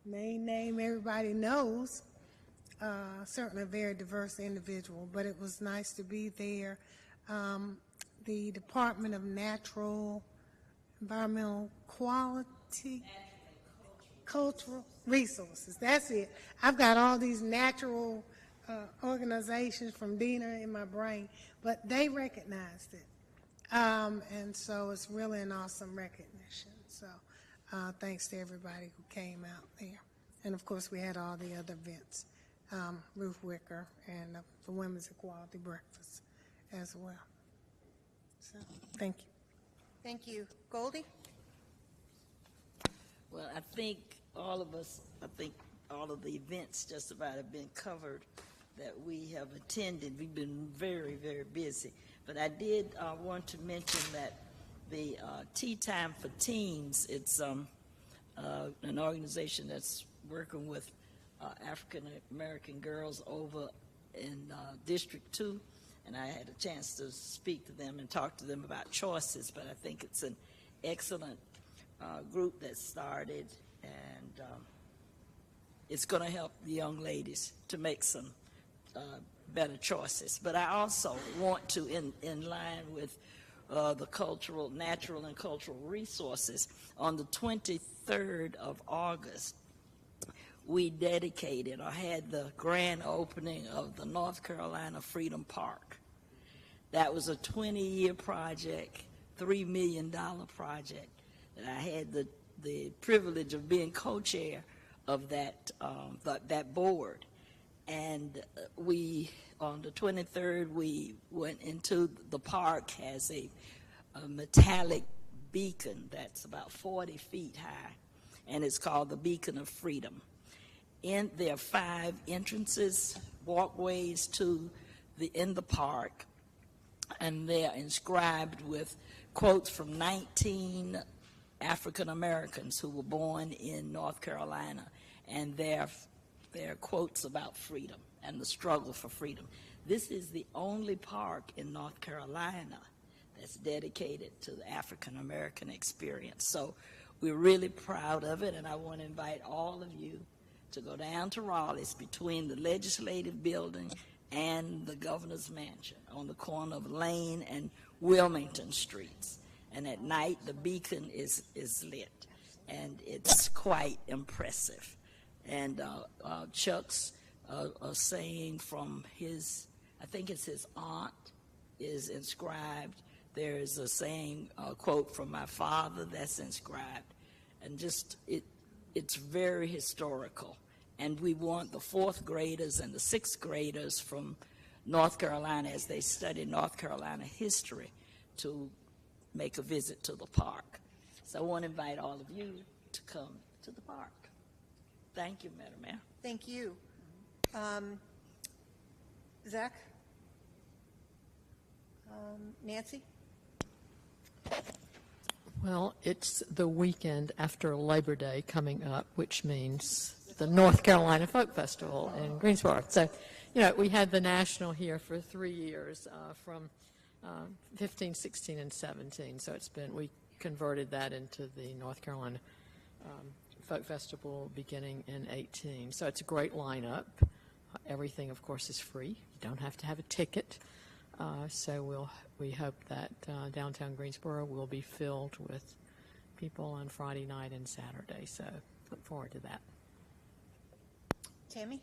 S6: main name everybody knows. Certainly a very diverse individual, but it was nice to be there. The Department of Environmental Quality, Cultural Resources, that's it. I've got all these natural organizations from Dina in my brain, but they recognized it. And so it's really an awesome recognition. So thanks to everybody who came out there. And of course, we had all the other events, Ruth Wicker and the Women's Equality Breakfast as well. So thank you.
S1: Thank you. Goldie?
S8: Well, I think all of the events just about have been covered that we have attended. We've been very, very busy. But I did want to mention that the Tea Time for Teens, it's an organization that's working with African American girls over in District 2, and I had a chance to speak to them and talk to them about choices, but I think it's an excellent group that started, and it's going to help the young ladies to make some better choices. But I also want to, in line with the natural and cultural resources, on the 23rd of August, we dedicated or had the grand opening of the North Carolina Freedom Park. That was a 20-year project, $3 million project, and I had the privilege of being co-chair of that board. And we, on the 23rd, we went into the park, has a metallic beacon that's about 40 feet high, and it's called the Beacon of Freedom. And there are 5 entrances, walkways in the park, and they're inscribed with quotes from 19 African Americans who were born in North Carolina, and they're quotes about freedom and the struggle for freedom. This is the only park in North Carolina that's dedicated to the African American experience. So we're really proud of it, and I want to invite all of you to go down to Raleigh's between the Legislative Building and the Governor's Mansion on the corner of Lane and Wilmington Streets. And at night, the beacon is lit, and it's quite impressive. And Chuck's a saying from his, I think it's his aunt, is inscribed. There is a saying, a quote from my father that's inscribed. And just, it's very historical. And we want the 4th graders and the 6th graders from North Carolina, as they study North Carolina history, to make a visit to the park. So I want to invite all of you to come to the park. Thank you, Madam Mayor.
S1: Thank you. Zach? Nancy?
S9: Well, it's the weekend after Labor Day coming up, which means the North Carolina Folk Festival in Greensboro. So, you know, we had the National here for 3 years, from 15, 16, and 17. So it's been, we converted that into the North Carolina Folk Festival beginning in 18. So it's a great lineup. Everything, of course, is free. You don't have to have a ticket. So we hope that downtown Greensboro will be filled with people on Friday night and Saturday. So look forward to that.
S1: Tammy?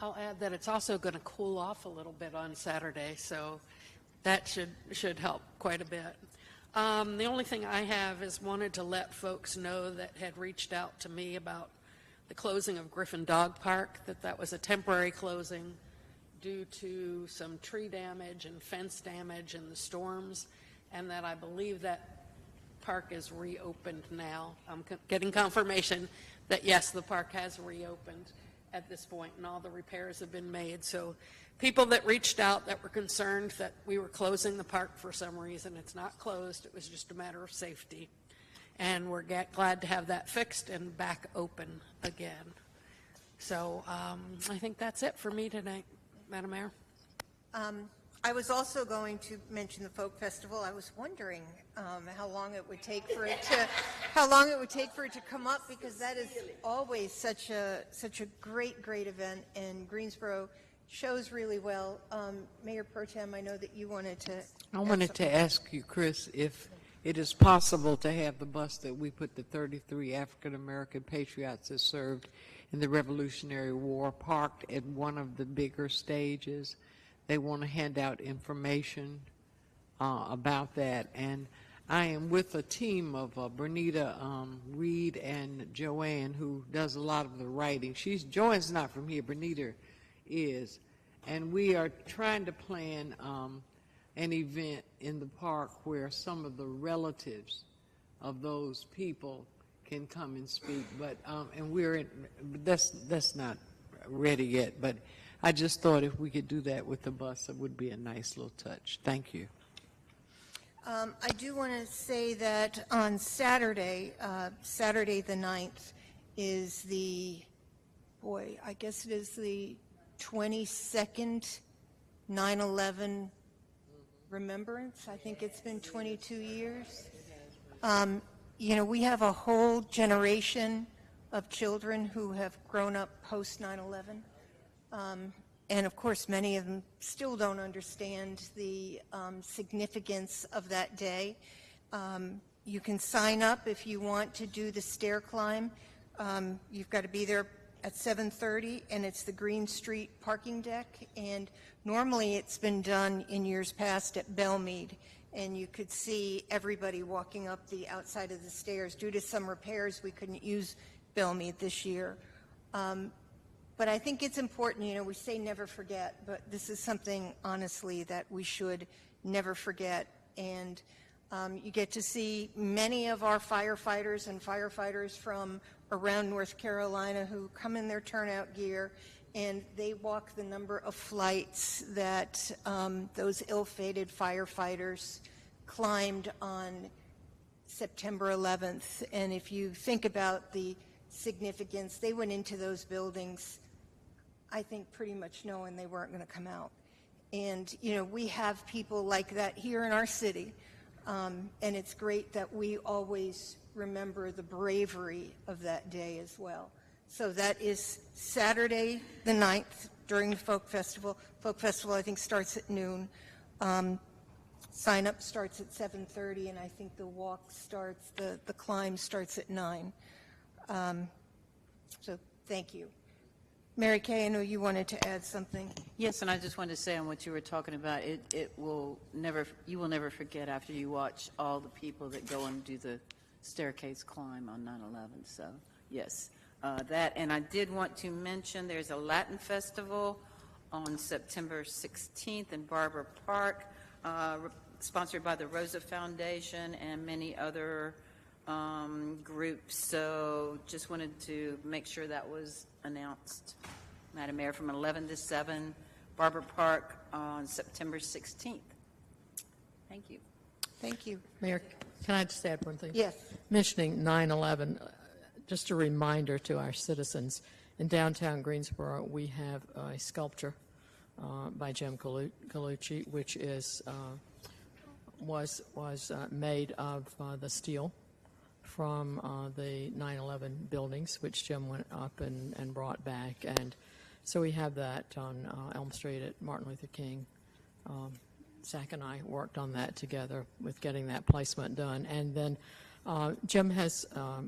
S4: I'll add that it's also going to cool off a little bit on Saturday, so that should help quite a bit. The only thing I have is wanted to let folks know that had reached out to me about the closing of Griffin Dog Park, that was a temporary closing due to some tree damage and fence damage in the storms, and that I believe that park is reopened now. I'm getting confirmation that, yes, the park has reopened at this point, and all the repairs have been made. So people that reached out that were concerned that we were closing the park for some reason, it's not closed. It was just a matter of safety. And we're glad to have that fixed and back open again. So I think that's it for me tonight, Madam Mayor.
S1: I was also going to mention the Folk Festival. I was wondering how long it would take for it to come up, because that is always such a great event, and Greensboro shows really well. Mayor Pro Tem, I know that you wanted to.
S2: I wanted to ask you, Chris, if it is possible to have the bus that we put the 33 African American patriots that served in the Revolutionary War parked at one of the bigger stages. They want to hand out information about that. And I am with a team of Bernita Reed and Joanne, who does a lot of the writing. Joanne's not from here, Bernita is. And we are trying to plan an event in the park where some of the relatives of those people can come and speak. But that's not ready yet. But I just thought if we could do that with the bus, it would be a nice little touch. Thank you.
S1: I do want to say that on Saturday, Saturday the 9th, is I guess it is the 22nd 9/11 remembrance. I think it's been 22 years. You know, we have a whole generation of children who have grown up post 9/11. And of course, many of them still don't understand the significance of that day. You can sign up if you want to do the stair climb. You've got to be there at 7:30, and it's the Green Street parking deck. And normally it's been done in years past at Belmead, and you could see everybody walking up the outside of the stairs. Due to some repairs, we couldn't use Belmead this year. But I think it's important, you know, we say never forget, but this is something, honestly, that we should never forget. And you get to see many of our firefighters and firefighters from around North Carolina who come in their turnout gear and they walk the number of flights that those ill-fated firefighters climbed on September 11th. And if you think about the significance, they went into those buildings, I think, pretty much knowing they weren't going to come out. And, you know, we have people like that here in our city, and it's great that we always remember the bravery of that day as well. So that is Saturday the 9th during the Folk Festival. Folk Festival, I think, starts at noon. Sign up starts at 7:30, and I think the walk starts, the climb starts at 9. So thank you. Mary Kay, I know you wanted to add something.
S5: Yes, and I just wanted to say on what you were talking about, you will never forget after you watch all the people that go and do the staircase climb on 9/11. So yes, that. And I did want to mention there's a Latin festival on September 16th in Barbara Park, sponsored by the Rosa Foundation and many other groups. So just wanted to make sure that was announced, Madam Mayor, from 11 to 7, Barbara Park on September 16th. Thank you.
S1: Thank you.
S9: Mayor, can I just add one thing?
S1: Yes.
S9: Mentioning 9/11, just a reminder to our citizens, in downtown Greensboro, we have a sculpture by Jim Colucci, which is was made of the steel from the 9/11 buildings, which Jim went up and brought back. And so we have that on Elm Street at Martin Luther King. Zach and I worked on that together with getting that placement done. And then Jim has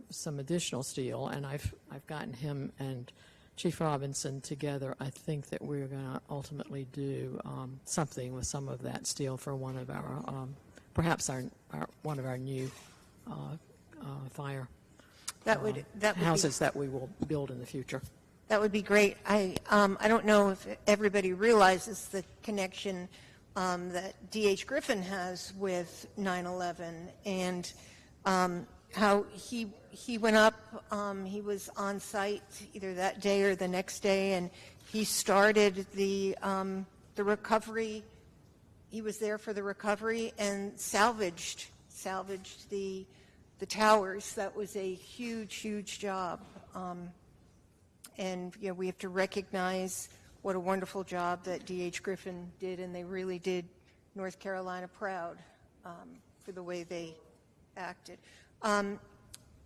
S9: some additional steel, and I've gotten him and Chief Robinson together. I think that we're going to ultimately do something with some of that steel for one of our, perhaps one of our new fire houses that we will build in the future.
S1: That would be great. I don't know if everybody realizes the connection that D.H. Griffin has with 9/11 and how he went up. He was on site either that day or the next day, and he started the recovery. He was there for the recovery and salvaged the towers. That was a huge job. And we have to recognize what a wonderful job that D.H. Griffin did, and they really did North Carolina proud for the way they acted.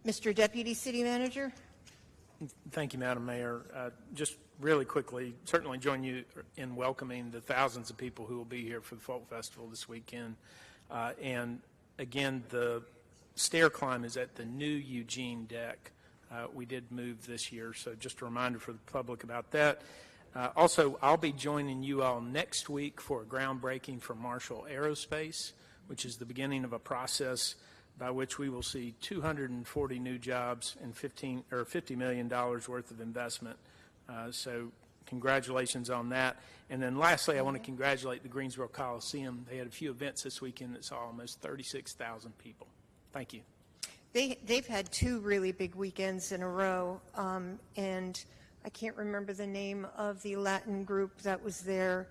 S1: Mr. Deputy City Manager?
S10: Thank you, Madam Mayor. Just really quickly, certainly join you in welcoming the thousands of people who will be here for the Folk Festival this weekend. And again, the stair climb is at the new Eugene deck. We did move this year, so just a reminder for the public about that. Also, I'll be joining you all next week for a groundbreaking for Marshall Aerospace, which is the beginning of a process by which we will see 240 new jobs and $50 million worth of investment. So congratulations on that. And then lastly, I want to congratulate the Greensboro Coliseum. They had a few events this weekend that saw almost 36,000 people. Thank you.
S1: They've had two really big weekends in a row, and I can't remember the name of the Latin group that was there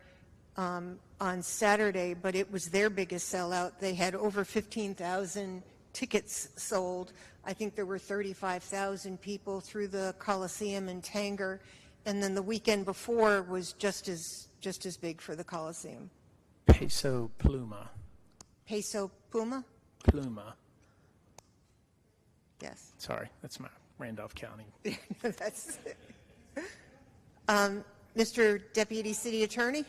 S1: on Saturday, but it was their biggest sellout. They had over 15,000 tickets sold. I think there were 35,000 people through the Coliseum in Tanger, and then the weekend before was just as big for the Coliseum.
S10: Peso Pluma.
S1: Peso Puma?
S10: Pluma.
S1: Yes.
S10: Sorry, that's my Randolph County.
S1: That's Mr. Deputy City Attorney?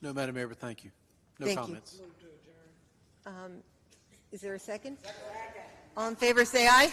S11: No, Madam Mayor, but thank you. No
S1: Thank
S11: comments.
S1: you. Is there a second? All in favor, say aye.